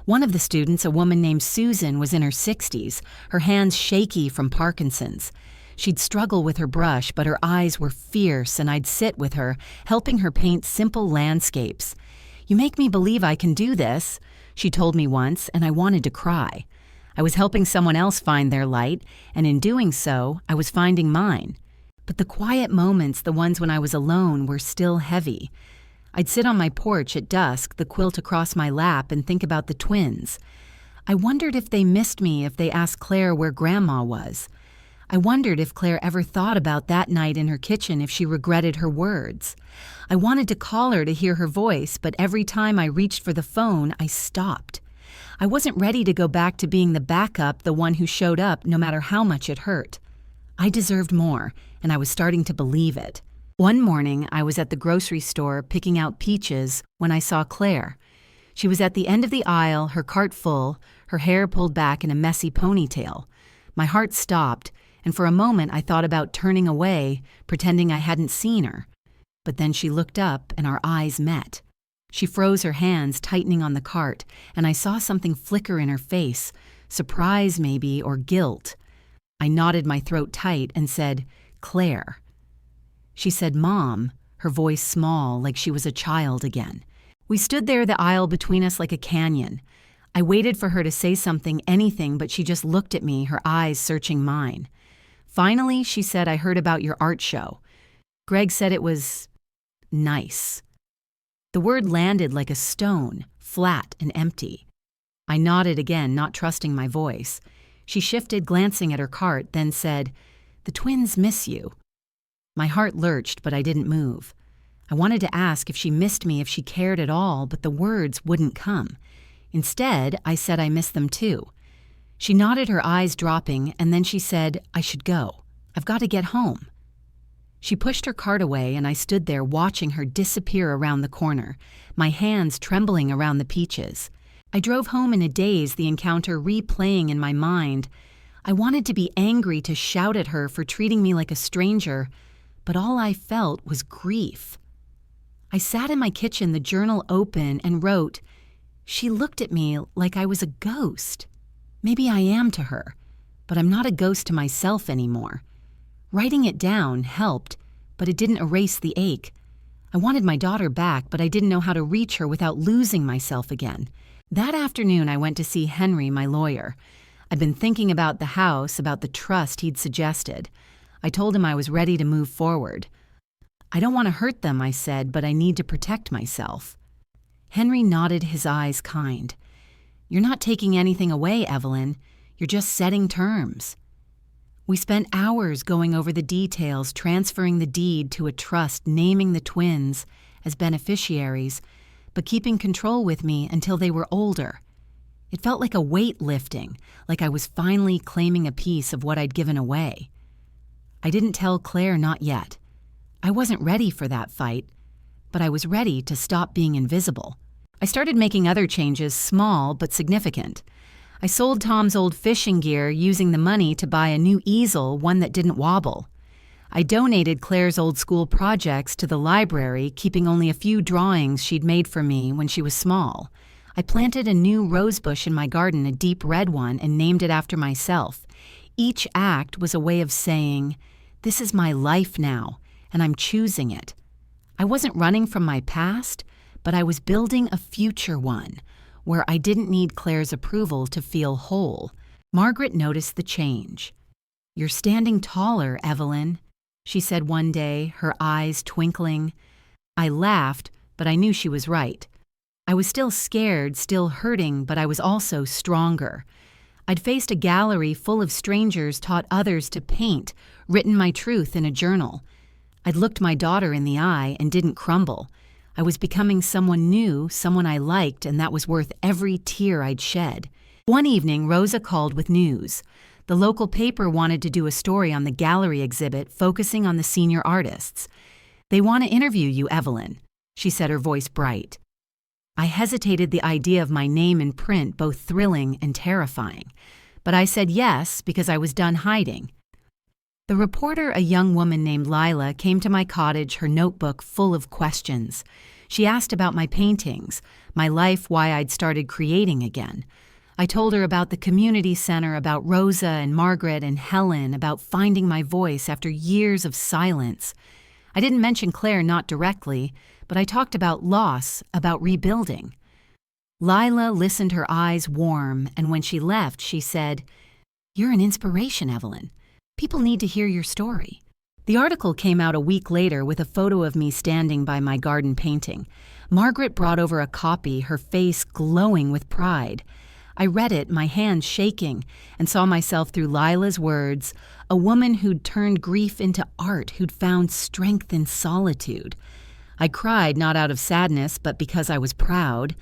One of the students, a woman named Susan, was in her 60s, her hands shaky from Parkinson's. She'd struggle with her brush, but her eyes were fierce, and I'd sit with her, helping her paint simple landscapes. "You make me believe I can do this," she told me once, and I wanted to cry. I was helping someone else find their light, and in doing so, I was finding mine. But the quiet moments, the ones when I was alone, were still heavy. I'd sit on my porch at dusk, the quilt across my lap, and think about the twins. I wondered if they missed me, if they asked Claire where Grandma was. I wondered if Claire ever thought about that night in her kitchen, if she regretted her words. I wanted to call her to hear her voice, but every time I reached for the phone, I stopped. I wasn't ready to go back to being the backup, the one who showed up no matter how much it hurt. I deserved more, and I was starting to believe it. One morning, I was at the grocery store picking out peaches when I saw Claire. She was at the end of the aisle, her cart full, her hair pulled back in a messy ponytail. My heart stopped, and for a moment I thought about turning away, pretending I hadn't seen her. But then she looked up, and our eyes met. She froze, her hands tightening on the cart, and I saw something flicker in her face, surprise maybe, or guilt. I knotted my throat tight and said, "Claire." She said, "Mom," her voice small, like she was a child again. We stood there, the aisle between us like a canyon. I waited for her to say something, anything, but she just looked at me, her eyes searching mine. Finally, she said, "I heard about your art show. Greg said it was nice." The word landed like a stone, flat and empty. I nodded again, not trusting my voice. She shifted, glancing at her cart, then said, "The twins miss you." My heart lurched, but I didn't move. I wanted to ask if she missed me, if she cared at all, but the words wouldn't come. Instead, I said I miss them too. She nodded, her eyes dropping, and then she said, "I should go. I've got to get home." She pushed her cart away, and I stood there watching her disappear around the corner, my hands trembling around the peaches. I drove home in a daze, the encounter replaying in my mind. I wanted to be angry, to shout at her for treating me like a stranger, but all I felt was grief. I sat in my kitchen, the journal open, and wrote, "She looked at me like I was a ghost. Maybe I am to her, but I'm not a ghost to myself anymore." Writing it down helped, but it didn't erase the ache. I wanted my daughter back, but I didn't know how to reach her without losing myself again. That afternoon, I went to see Henry, my lawyer. I'd been thinking about the house, about the trust he'd suggested. I told him I was ready to move forward. "I don't want to hurt them," I said, "but I need to protect myself." Henry nodded, his eyes kind. "You're not taking anything away, Evelyn. You're just setting terms." We spent hours going over the details, transferring the deed to a trust, naming the twins as beneficiaries, but keeping control with me until they were older. It felt like a weight lifting, like I was finally claiming a piece of what I'd given away. I didn't tell Claire, not yet. I wasn't ready for that fight, but I was ready to stop being invisible. I started making other changes, small but significant. I sold Tom's old fishing gear, using the money to buy a new easel, one that didn't wobble. I donated Claire's old school projects to the library, keeping only a few drawings she'd made for me when she was small. I planted a new rose bush in my garden, a deep red one, and named it after myself. Each act was a way of saying, "This is my life now, and I'm choosing it." I wasn't running from my past, but I was building a future one, where I didn't need Claire's approval to feel whole. Margaret noticed the change. "You're standing taller, Evelyn," she said one day, her eyes twinkling. I laughed, but I knew she was right. I was still scared, still hurting, but I was also stronger. I'd faced a gallery full of strangers, taught others to paint, written my truth in a journal. I'd looked my daughter in the eye and didn't crumble. I was becoming someone new, someone I liked, and that was worth every tear I'd shed. One evening, Rosa called with news. The local paper wanted to do a story on the gallery exhibit, focusing on the senior artists. "They want to interview you, Evelyn," she said, her voice bright. I hesitated, the idea of my name in print both thrilling and terrifying. But I said yes because I was done hiding. The reporter, a young woman named Lila, came to my cottage, her notebook full of questions. She asked about my paintings, my life, why I'd started creating again. I told her about the community center, about Rosa and Margaret and Helen, about finding my voice after years of silence. I didn't mention Claire, not directly, but I talked about loss, about rebuilding. Lila listened, her eyes warm, and when she left, she said, "You're an inspiration, Evelyn. People need to hear your story." The article came out a week later with a photo of me standing by my garden painting. Margaret brought over a copy, her face glowing with pride. I read it, my hands shaking, and saw myself through Lila's words, a woman who'd turned grief into art, who'd found strength in solitude. I cried, not out of sadness, but because I was proud.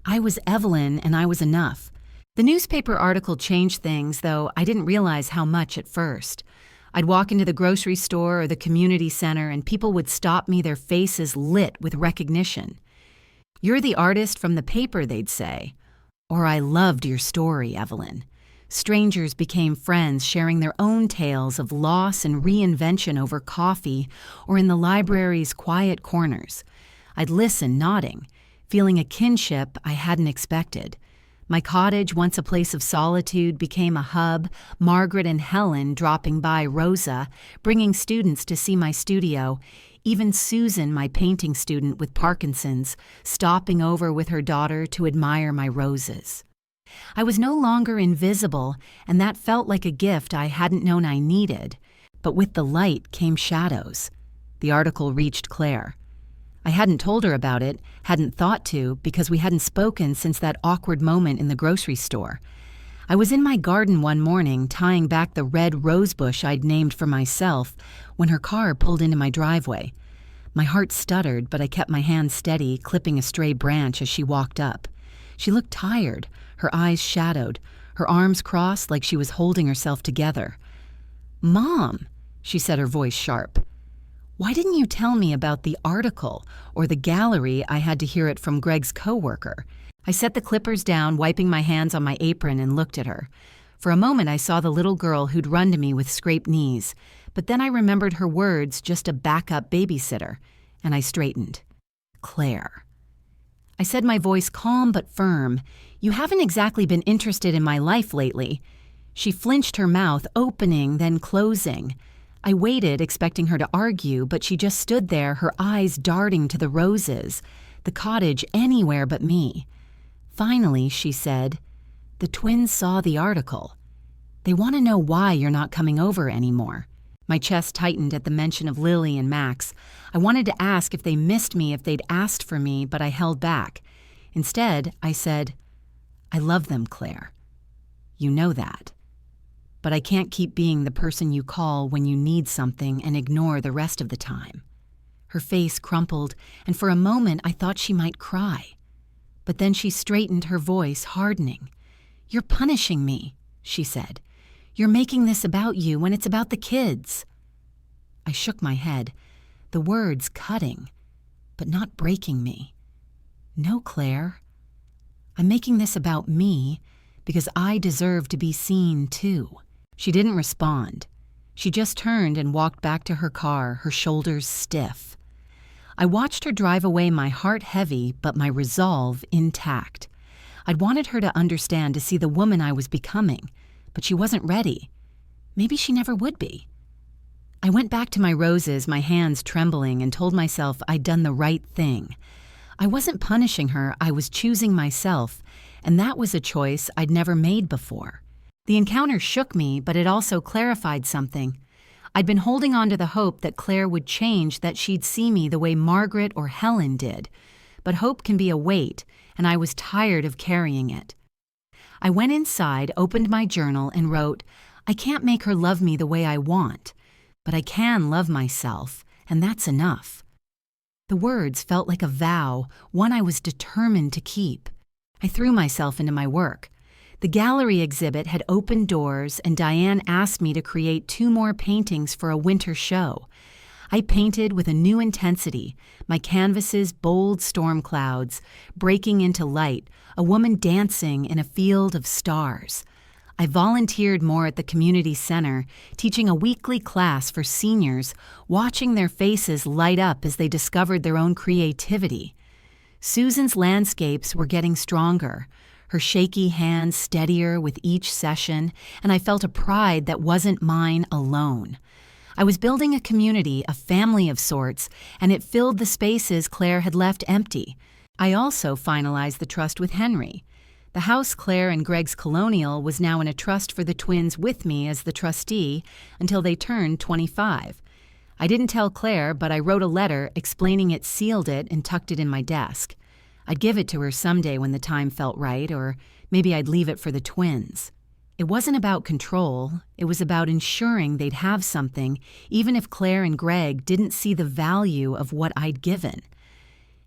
I was Evelyn, and I was enough. The newspaper article changed things, though I didn't realize how much at first. I'd walk into the grocery store or the community center, and people would stop me, their faces lit with recognition. "You're the artist from the paper," they'd say. Or, "I loved your story, Evelyn." Strangers became friends, sharing their own tales of loss and reinvention over coffee or in the library's quiet corners. I'd listen, nodding, feeling a kinship I hadn't expected. My cottage, once a place of solitude, became a hub, Margaret and Helen dropping by, Rosa, bringing students to see my studio, even Susan, my painting student with Parkinson's, stopping over with her daughter to admire my roses. I was no longer invisible, and that felt like a gift I hadn't known I needed. But with the light came shadows. The article reached Claire. I hadn't told her about it, hadn't thought to, because we hadn't spoken since that awkward moment in the grocery store. I was in my garden one morning tying back the red rosebush I'd named for myself when her car pulled into my driveway. My heart stuttered, but I kept my hand steady, clipping a stray branch as she walked up. She looked tired, her eyes shadowed, her arms crossed like she was holding herself together. "Mom," she said, her voice sharp. "Why didn't you tell me about the article or the gallery? I had to hear it from Greg's coworker." I set the clippers down, wiping my hands on my apron, and looked at her. For a moment I saw the little girl who'd run to me with scraped knees, but then I remembered her words, just a backup babysitter, and I straightened. "Claire." I said, my voice calm but firm, "You haven't exactly been interested in my life lately." She flinched, her mouth opening, then closing. I waited, expecting her to argue, but she just stood there, her eyes darting to the roses, the cottage anywhere but me. Finally, she said, "The twins saw the article. They want to know why you're not coming over anymore." My chest tightened at the mention of Lily and Max. I wanted to ask if they missed me, if they'd asked for me, but I held back. Instead, I said, "I love them, Claire. You know that. But I can't keep being the person you call when you need something and ignore the rest of the time." Her face crumpled, and for a moment I thought she might cry. But then she straightened, her voice hardening. "You're punishing me," she said. "You're making this about you when it's about the kids." I shook my head, the words cutting, but not breaking me. "No, Claire. I'm making this about me because I deserve to be seen too." She didn't respond. She just turned and walked back to her car, her shoulders stiff. I watched her drive away, my heart heavy, but my resolve intact. I'd wanted her to understand, to see the woman I was becoming, but she wasn't ready. Maybe she never would be. I went back to my roses, my hands trembling, and told myself I'd done the right thing. I wasn't punishing her, I was choosing myself, and that was a choice I'd never made before. The encounter shook me, but it also clarified something. I'd been holding on to the hope that Claire would change, that she'd see me the way Margaret or Helen did. But hope can be a weight, and I was tired of carrying it. I went inside, opened my journal, and wrote, "I can't make her love me the way I want, but I can love myself, and that's enough." The words felt like a vow, one I was determined to keep. I threw myself into my work. The gallery exhibit had opened doors, and Diane asked me to create 2 more paintings for a winter show. I painted with a new intensity, my canvases bold storm clouds, breaking into light, a woman dancing in a field of stars. I volunteered more at the community center, teaching a weekly class for seniors, watching their faces light up as they discovered their own creativity. Susan's landscapes were getting stronger, her shaky hands steadier with each session, and I felt a pride that wasn't mine alone. I was building a community, a family of sorts, and it filled the spaces Claire had left empty. I also finalized the trust with Henry. The house Claire and Greg's colonial was now in a trust for the twins with me as the trustee until they turned 25. I didn't tell Claire, but I wrote a letter explaining it, sealed it, and tucked it in my desk. I'd give it to her someday when the time felt right, or maybe I'd leave it for the twins. It wasn't about control, it was about ensuring they'd have something, even if Claire and Greg didn't see the value of what I'd given.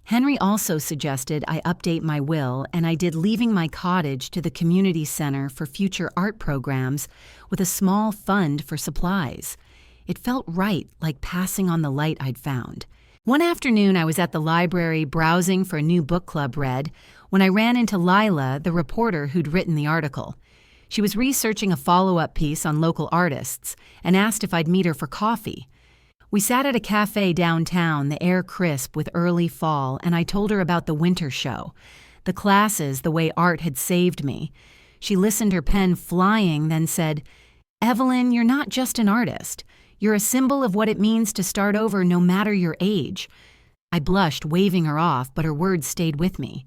Henry also suggested I update my will, and I did, leaving my cottage to the community center for future art programs with a small fund for supplies. It felt right, like passing on the light I'd found. One afternoon, I was at the library browsing for a new book club read when I ran into Lila, the reporter who'd written the article. She was researching a follow-up piece on local artists and asked if I'd meet her for coffee. We sat at a cafe downtown, the air crisp with early fall, and I told her about the winter show, the classes, the way art had saved me. She listened, her pen flying, then said, "Evelyn, you're not just an artist. You're a symbol of what it means to start over no matter your age." I blushed, waving her off, but her words stayed with me.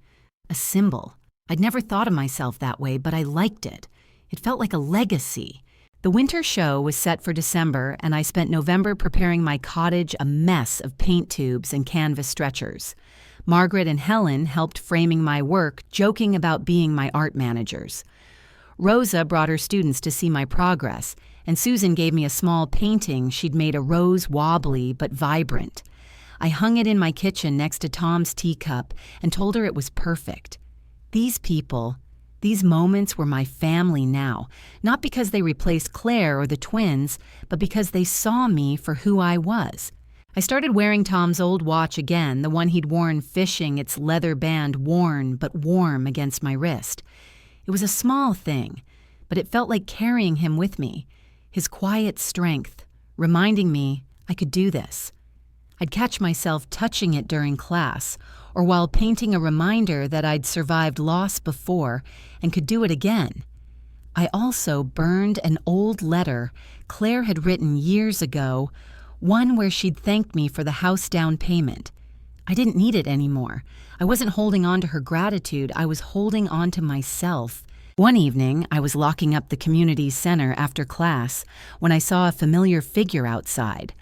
A symbol. I'd never thought of myself that way, but I liked it. It felt like a legacy. The winter show was set for December, and I spent November preparing my cottage a mess of paint tubes and canvas stretchers. Margaret and Helen helped framing my work, joking about being my art managers. Rosa brought her students to see my progress, and Susan gave me a small painting she'd made a rose wobbly but vibrant. I hung it in my kitchen next to Tom's teacup and told her it was perfect. These people, these moments were my family now, not because they replaced Claire or the twins, but because they saw me for who I was. I started wearing Tom's old watch again, the one he'd worn fishing, its leather band worn but warm against my wrist. It was a small thing, but it felt like carrying him with me, his quiet strength, reminding me I could do this. I'd catch myself touching it during class, or while painting a reminder that I'd survived loss before and could do it again. I also burned an old letter Claire had written years ago, one where she'd thanked me for the house down payment. I didn't need it anymore. I wasn't holding on to her gratitude, I was holding on to myself. One evening, I was locking up the community center after class when I saw a familiar figure outside.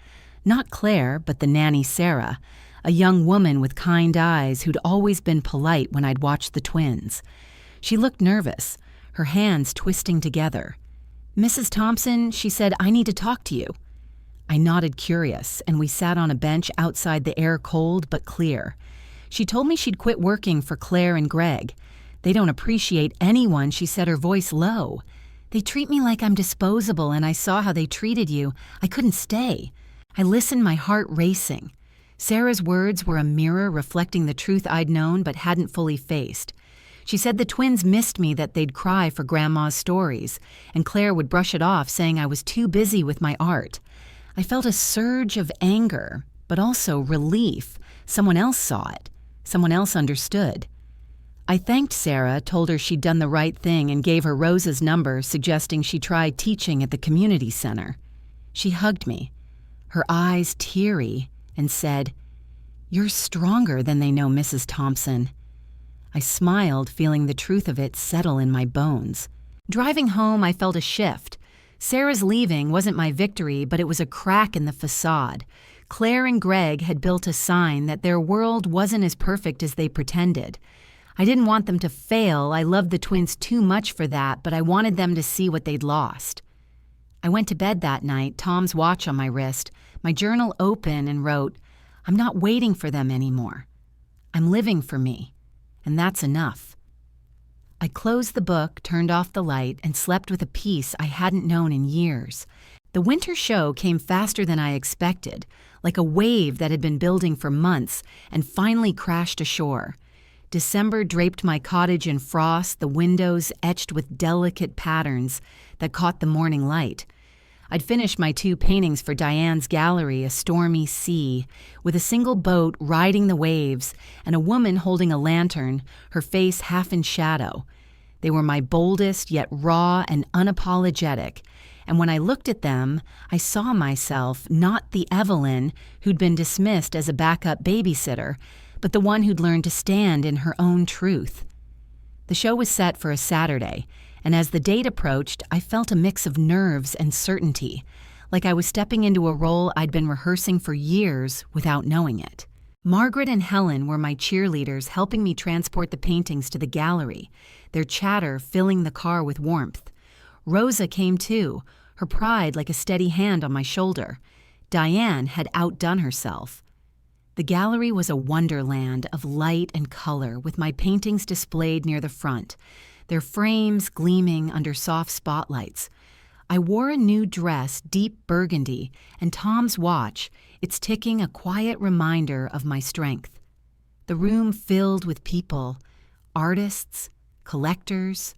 Not Claire, but the nanny Sarah, a young woman with kind eyes who'd always been polite when I'd watched the twins. She looked nervous, her hands twisting together. "Mrs. Thompson," she said, "I need to talk to you." I nodded curious, and we sat on a bench outside, the air cold but clear. She told me she'd quit working for Claire and Greg. "They don't appreciate anyone," she said, her voice low. "They treat me like I'm disposable, and I saw how they treated you. I couldn't stay." I listened, my heart racing. Sarah's words were a mirror reflecting the truth I'd known but hadn't fully faced. She said the twins missed me, that they'd cry for Grandma's stories, and Claire would brush it off, saying I was too busy with my art. I felt a surge of anger, but also relief. Someone else saw it. Someone else understood. I thanked Sarah, told her she'd done the right thing, and gave her Rosa's number, suggesting she try teaching at the community center. She hugged me, her eyes teary, and said, "You're stronger than they know, Mrs. Thompson." I smiled, feeling the truth of it settle in my bones. Driving home, I felt a shift. Sarah's leaving wasn't my victory, but it was a crack in the facade. Claire and Greg had built a sign that their world wasn't as perfect as they pretended. I didn't want them to fail. I loved the twins too much for that, but I wanted them to see what they'd lost. I went to bed that night, Tom's watch on my wrist, my journal open, and wrote, "I'm not waiting for them anymore. I'm living for me, and that's enough." I closed the book, turned off the light, and slept with a peace I hadn't known in years. The winter show came faster than I expected, like a wave that had been building for months and finally crashed ashore. December draped my cottage in frost, the windows etched with delicate patterns that caught the morning light. I'd finished my 2 paintings for Diane's gallery, a stormy sea, with a single boat riding the waves and a woman holding a lantern, her face half in shadow. They were my boldest, yet raw and unapologetic, and when I looked at them, I saw myself, not the Evelyn who'd been dismissed as a backup babysitter, but the one who'd learned to stand in her own truth. The show was set for a Saturday, and as the date approached, I felt a mix of nerves and certainty, like I was stepping into a role I'd been rehearsing for years without knowing it. Margaret and Helen were my cheerleaders, helping me transport the paintings to the gallery, their chatter filling the car with warmth. Rosa came too, her pride like a steady hand on my shoulder. Diane had outdone herself. The gallery was a wonderland of light and color, with my paintings displayed near the front, their frames gleaming under soft spotlights. I wore a new dress, deep burgundy, and Tom's watch, its ticking a quiet reminder of my strength. The room filled with people, artists, collectors,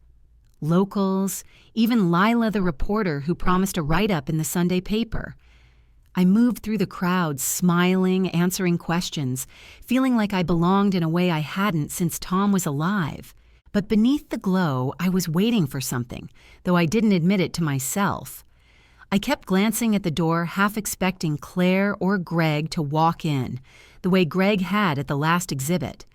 locals, even Lila the reporter who promised a write-up in the Sunday paper. I moved through the crowd, smiling, answering questions, feeling like I belonged in a way I hadn't since Tom was alive. But beneath the glow, I was waiting for something, though I didn't admit it to myself. I kept glancing at the door, half expecting Claire or Greg to walk in, the way Greg had at the last exhibit.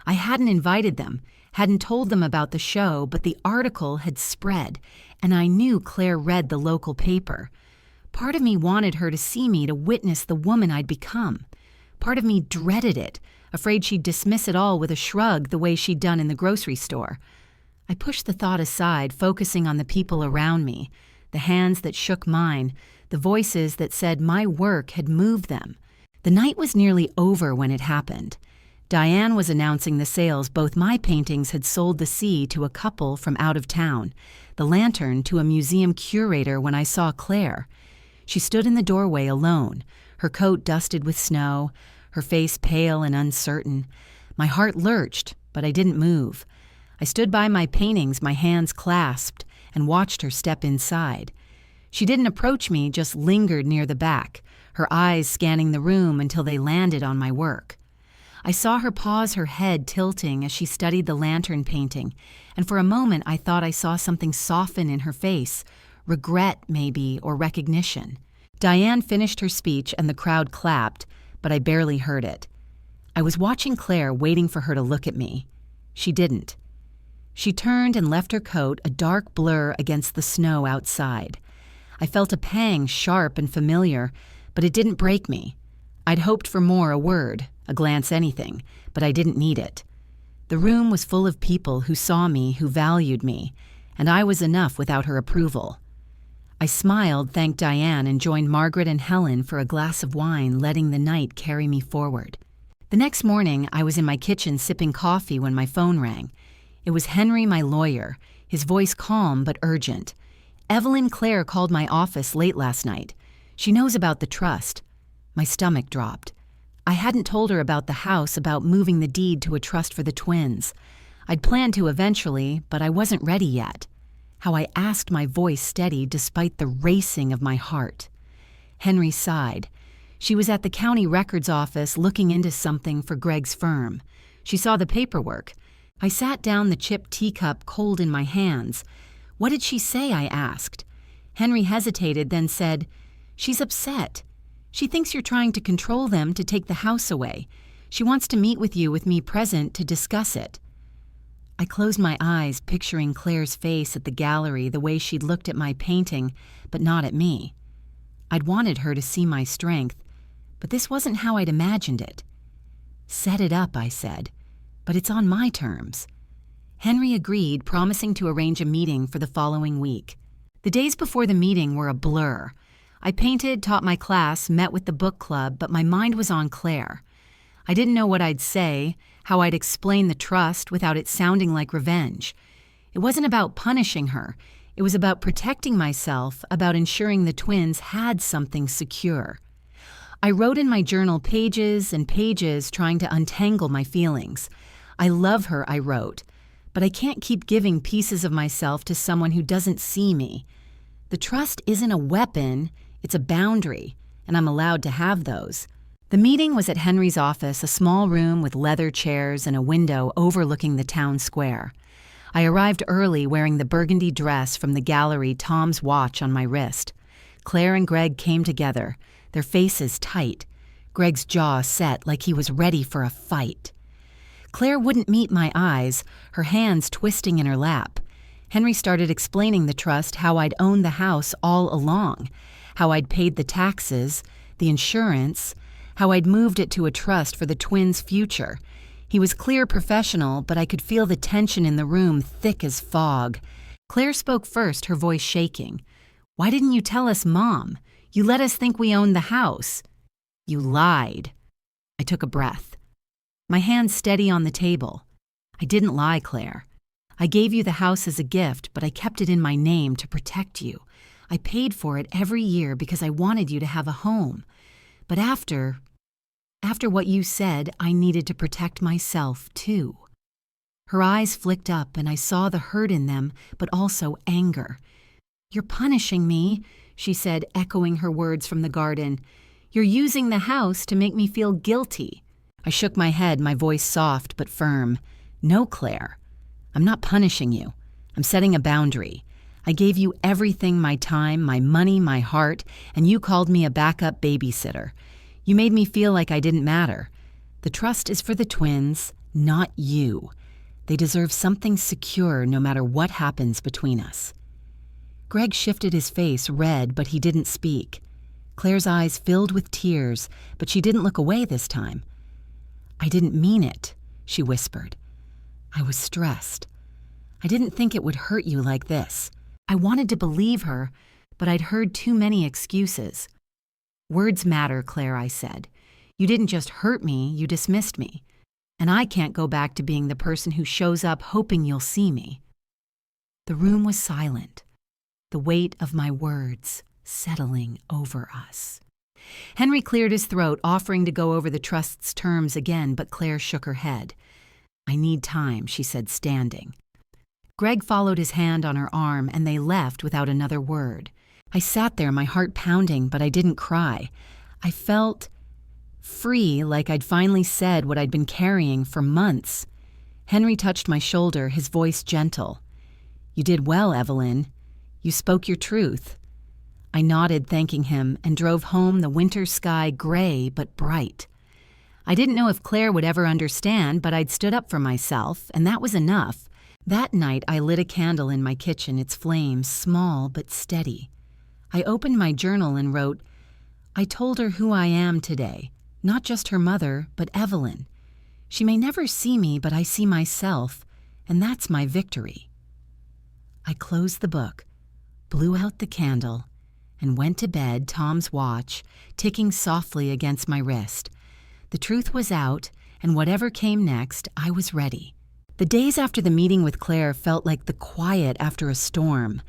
I hadn't invited them, Hadn't told them about the show, but the article had spread, and I knew Claire read the local paper. Part of me wanted her to see me, to witness the woman I'd become. Part of me dreaded it, afraid she'd dismiss it all with a shrug the way she'd done in the grocery store. I pushed the thought aside, focusing on the people around me, the hands that shook mine, the voices that said my work had moved them. The night was nearly over when it happened. Diane was announcing the sales both my paintings had sold the sea to a couple from out of town, the lantern to a museum curator when I saw Claire. She stood in the doorway alone, her coat dusted with snow, her face pale and uncertain. My heart lurched, but I didn't move. I stood by my paintings, my hands clasped, and watched her step inside. She didn't approach me, just lingered near the back, her eyes scanning the room until they landed on my work. I saw her pause, her head tilting as she studied the lantern painting, and for a moment I thought I saw something soften in her face, regret maybe, or recognition. Diane finished her speech and the crowd clapped, but I barely heard it. I was watching Claire, waiting for her to look at me. She didn't. She turned and left her coat a dark blur against the snow outside. I felt a pang, sharp and familiar, but it didn't break me. I'd hoped for more, a word, a glance, anything, but I didn't need it. The room was full of people who saw me, who valued me, and I was enough without her approval. I smiled, thanked Diane, and joined Margaret and Helen for a glass of wine, letting the night carry me forward. The next morning, I was in my kitchen sipping coffee when my phone rang. It was Henry, my lawyer, his voice calm but urgent. Evelyn Claire called my office late last night. She knows about the trust. My stomach dropped. I hadn't told her about the house, about moving the deed to a trust for the twins. I'd planned to eventually, but I wasn't ready yet. How I asked, my voice steady despite the racing of my heart. Henry sighed. She was at the county records office looking into something for Greg's firm. She saw the paperwork. I sat down, the chipped teacup cold in my hands. What did she say? I asked. Henry hesitated, then said, "She's upset. She thinks you're trying to control them to take the house away. She wants to meet with you with me present to discuss it." I closed my eyes, picturing Claire's face at the gallery, the way she'd looked at my painting, but not at me. I'd wanted her to see my strength, but this wasn't how I'd imagined it. "Set it up," I said, "but it's on my terms." Henry agreed, promising to arrange a meeting for the following week. The days before the meeting were a blur. I painted, taught my class, met with the book club, but my mind was on Claire. I didn't know what I'd say, how I'd explain the trust without it sounding like revenge. It wasn't about punishing her. It was about protecting myself, about ensuring the twins had something secure. I wrote in my journal pages and pages trying to untangle my feelings. "I love her," I wrote, "but I can't keep giving pieces of myself to someone who doesn't see me. The trust isn't a weapon, it's a boundary, and I'm allowed to have those." The meeting was at Henry's office, a small room with leather chairs and a window overlooking the town square. I arrived early, wearing the burgundy dress from the gallery, Tom's watch on my wrist. Claire and Greg came together, their faces tight, Greg's jaw set like he was ready for a fight. Claire wouldn't meet my eyes, her hands twisting in her lap. Henry started explaining the trust, how I'd owned the house all along, how I'd paid the taxes, the insurance, how I'd moved it to a trust for the twins' future. He was clear professional, but I could feel the tension in the room thick as fog. Claire spoke first, her voice shaking. "Why didn't you tell us, Mom? You let us think we owned the house." "You lied." I took a breath. My hands steady on the table. "I didn't lie, Claire. I gave you the house as a gift, but I kept it in my name to protect you. I paid for it every year because I wanted you to have a home. But after what you said, I needed to protect myself, too." Her eyes flicked up, and I saw the hurt in them, but also anger. "You're punishing me," she said, echoing her words from the garden. "You're using the house to make me feel guilty." I shook my head, my voice soft but firm. "No, Claire. I'm not punishing you. I'm setting a boundary. I gave you everything, my time, my money, my heart, and you called me a backup babysitter. You made me feel like I didn't matter. The trust is for the twins, not you. They deserve something secure no matter what happens between us. Greg shifted his face red, but he didn't speak. Claire's eyes filled with tears, but she didn't look away this time. "I didn't mean it," she whispered. "I was stressed. I didn't think it would hurt you like this." I wanted to believe her, but I'd heard too many excuses. "Words matter, Claire," I said. "You didn't just hurt me, you dismissed me. And I can't go back to being the person who shows up hoping you'll see me." The room was silent, the weight of my words settling over us. Henry cleared his throat, offering to go over the trust's terms again, but Claire shook her head. "I need time," she said, standing. Greg followed his hand on her arm, and they left without another word. I sat there, my heart pounding, but I didn't cry. I felt free, like I'd finally said what I'd been carrying for months. Henry touched my shoulder, his voice gentle. "You did well, Evelyn. You spoke your truth." I nodded, thanking him, and drove home, the winter sky gray but bright. I didn't know if Claire would ever understand, but I'd stood up for myself, and that was enough. That night, I lit a candle in my kitchen, its flames small but steady. I opened my journal and wrote, "I told her who I am today, not just her mother, but Evelyn. She may never see me, but I see myself, and that's my victory." I closed the book, blew out the candle, and went to bed, Tom's watch ticking softly against my wrist. The truth was out, and whatever came next, I was ready. The days after the meeting with Claire felt like the quiet after a storm.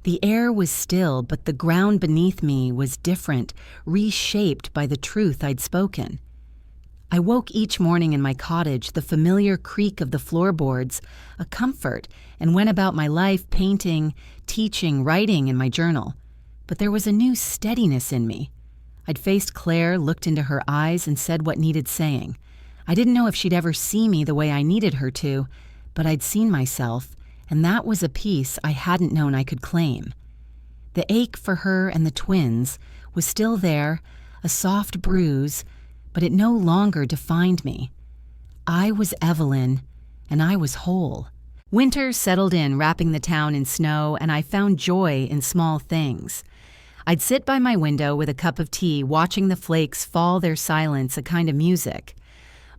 The air was still, but the ground beneath me was different, reshaped by the truth I'd spoken. I woke each morning in my cottage, the familiar creak of the floorboards, a comfort, and went about my life painting, teaching, writing in my journal. But there was a new steadiness in me. I'd faced Claire, looked into her eyes, and said what needed saying. I didn't know if she'd ever see me the way I needed her to, but I'd seen myself, and that was a piece I hadn't known I could claim. The ache for her and the twins was still there, a soft bruise, but it no longer defined me. I was Evelyn, and I was whole. Winter settled in, wrapping the town in snow, and I found joy in small things. I'd sit by my window with a cup of tea, watching the flakes fall, their silence a kind of music.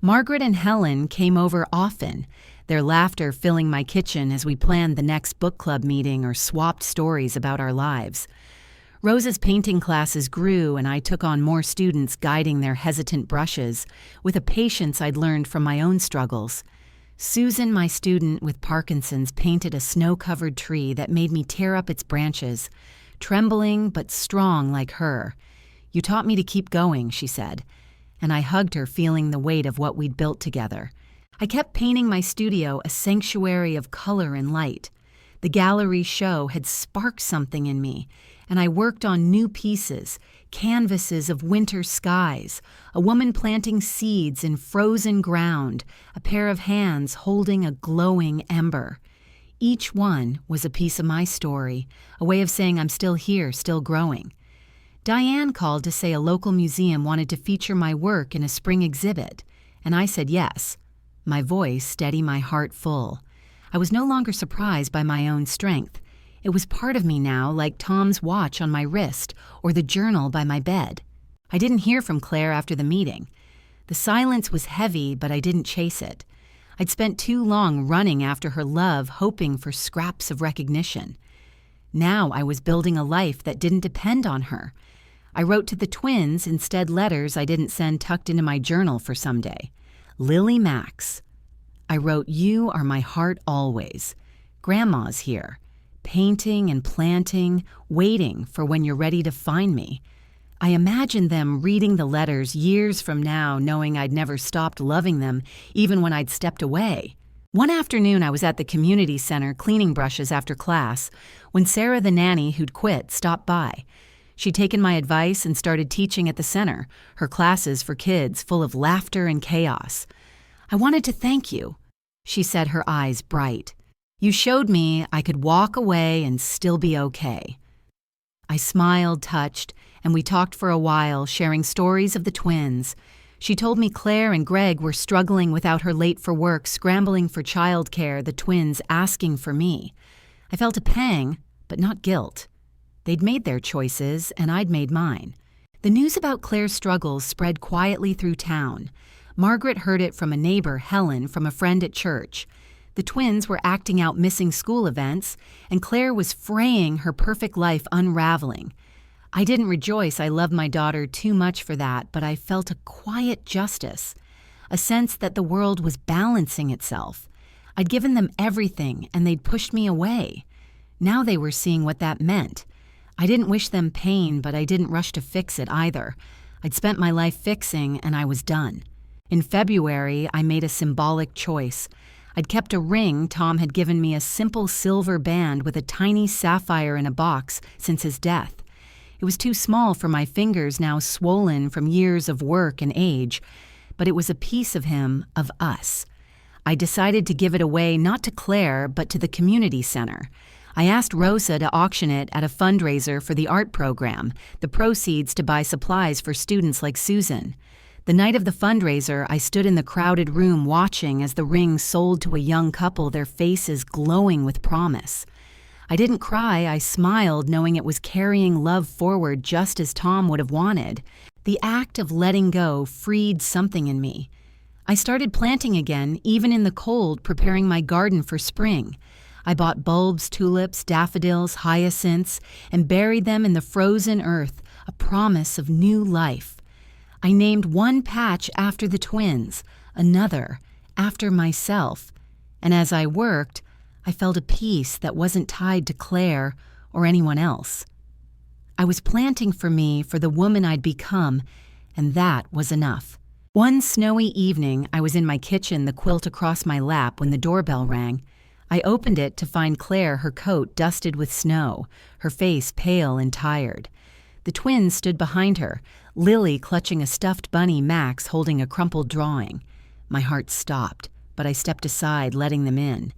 Margaret and Helen came over often, their laughter filling my kitchen as we planned the next book club meeting or swapped stories about our lives. Rose's painting classes grew, and I took on more students guiding their hesitant brushes with a patience I'd learned from my own struggles. Susan, my student with Parkinson's, painted a snow-covered tree that made me tear up its branches, trembling but strong like her. "You taught me to keep going," she said, and I hugged her, feeling the weight of what we'd built together. I kept painting my studio a sanctuary of color and light. The gallery show had sparked something in me, and I worked on new pieces, canvases of winter skies, a woman planting seeds in frozen ground, a pair of hands holding a glowing ember. Each one was a piece of my story, a way of saying I'm still here, still growing. Diane called to say a local museum wanted to feature my work in a spring exhibit, and I said yes. My voice steady, my heart full. I was no longer surprised by my own strength. It was part of me now, like Tom's watch on my wrist or the journal by my bed. I didn't hear from Claire after the meeting. The silence was heavy, but I didn't chase it. I'd spent too long running after her love, hoping for scraps of recognition. Now I was building a life that didn't depend on her. I wrote to the twins, instead letters I didn't send tucked into my journal for someday. Lily Max. I wrote, "You are my heart always. Grandma's here. Painting and planting, waiting for when you're ready to find me." I imagined them reading the letters years from now, knowing I'd never stopped loving them, even when I'd stepped away. One afternoon, I was at the community center cleaning brushes after class when Sarah, the nanny who'd quit, stopped by. She'd taken my advice and started teaching at the center, her classes for kids full of laughter and chaos. "I wanted to thank you," she said, her eyes bright. "You showed me I could walk away and still be okay." I smiled, touched, and we talked for a while, sharing stories of the twins. She told me Claire and Greg were struggling without her late for work, scrambling for childcare, the twins asking for me. I felt a pang, but not guilt. They'd made their choices, and I'd made mine. The news about Claire's struggles spread quietly through town. Margaret heard it from a neighbor, Helen, from a friend at church. The twins were acting out missing school events, and Claire was fraying her perfect life unraveling. I didn't rejoice I loved my daughter too much for that, but I felt a quiet justice, a sense that the world was balancing itself. I'd given them everything, and they'd pushed me away. Now they were seeing what that meant. I didn't wish them pain, but I didn't rush to fix it either. I'd spent my life fixing, and I was done. In February, I made a symbolic choice. I'd kept a ring Tom had given me, a simple silver band with a tiny sapphire in a box, since his death. It was too small for my fingers, now swollen from years of work and age, but it was a piece of him, of us. I decided to give it away not to Claire, but to the community center. I asked Rosa to auction it at a fundraiser for the art program, the proceeds to buy supplies for students like Susan. The night of the fundraiser, I stood in the crowded room watching as the ring sold to a young couple, their faces glowing with promise. I didn't cry, I smiled, knowing it was carrying love forward just as Tom would have wanted. The act of letting go freed something in me. I started planting again, even in the cold, preparing my garden for spring. I bought bulbs, tulips, daffodils, hyacinths, and buried them in the frozen earth, a promise of new life. I named one patch after the twins, another after myself, and as I worked, I felt a peace that wasn't tied to Claire or anyone else. I was planting for me, for the woman I'd become, and that was enough. One snowy evening, I was in my kitchen, the quilt across my lap, when the doorbell rang. I opened it to find Claire, her coat dusted with snow, her face pale and tired. The twins stood behind her, Lily clutching a stuffed bunny, Max holding a crumpled drawing. My heart stopped, but I stepped aside, letting them in.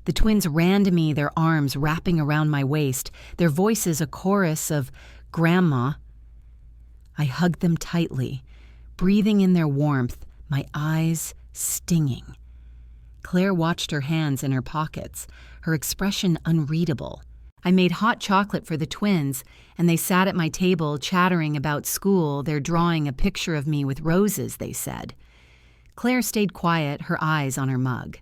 The twins ran to me, their arms wrapping around my waist, their voices a chorus of "Grandma." I hugged them tightly, breathing in their warmth, my eyes stinging. Claire watched her hands in her pockets, her expression unreadable. I made hot chocolate for the twins, and they sat at my table chattering about school. They're drawing a picture of me with roses, they said. Claire stayed quiet, her eyes on her mug.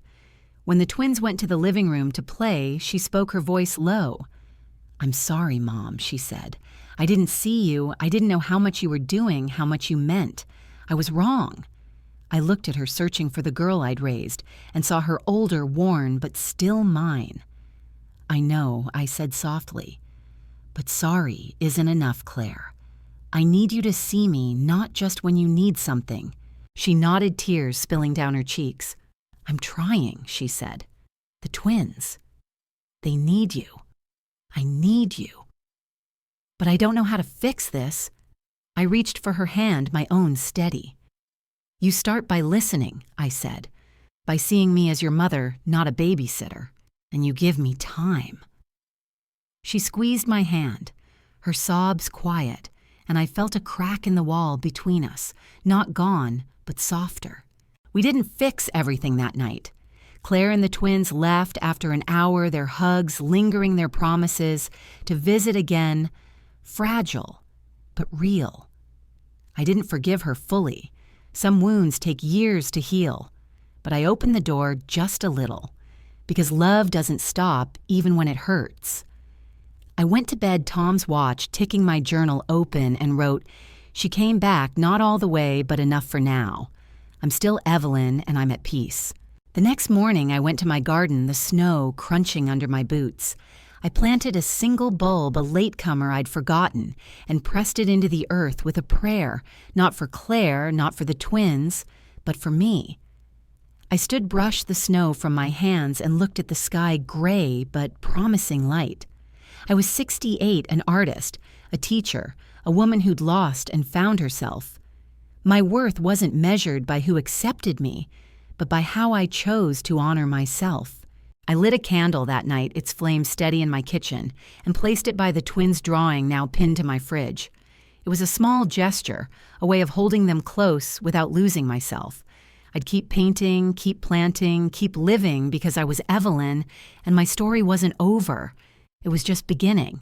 When the twins went to the living room to play, she spoke, her voice low. "I'm sorry, Mom," she said. "I didn't see you. I didn't know how much you were doing, how much you meant. I was wrong." I looked at her, searching for the girl I'd raised, and saw her older, worn, but still mine. "I know," I said softly. "But sorry isn't enough, Claire. I need you to see me, not just when you need something." She nodded, tears spilling down her cheeks. "I'm trying," she said. "The twins. They need you. I need you. But I don't know how to fix this." I reached for her hand, my own steady. "You start by listening," I said, "by seeing me as your mother, not a babysitter, and you give me time." She squeezed my hand, her sobs quiet, and I felt a crack in the wall between us, not gone, but softer. We didn't fix everything that night. Claire and the twins left after an hour, their hugs lingering, their promises to visit again, fragile, but real. I didn't forgive her fully. Some wounds take years to heal, but I opened the door just a little, because love doesn't stop even when it hurts. I went to bed, Tom's watch ticking, my journal open, and wrote, "She came back, not all the way, but enough for now. I'm still Evelyn, and I'm at peace." The next morning, I went to my garden, the snow crunching under my boots. I planted a single bulb, a latecomer I'd forgotten, and pressed it into the earth with a prayer, not for Claire, not for the twins, but for me. I stood, brushed the snow from my hands, and looked at the sky, gray but promising light. I was 68, an artist, a teacher, a woman who'd lost and found herself. My worth wasn't measured by who accepted me, but by how I chose to honor myself. I lit a candle that night, its flame steady in my kitchen, and placed it by the twins' drawing now pinned to my fridge. It was a small gesture, a way of holding them close without losing myself. I'd keep painting, keep planting, keep living because I was Evelyn, and my story wasn't over. It was just beginning.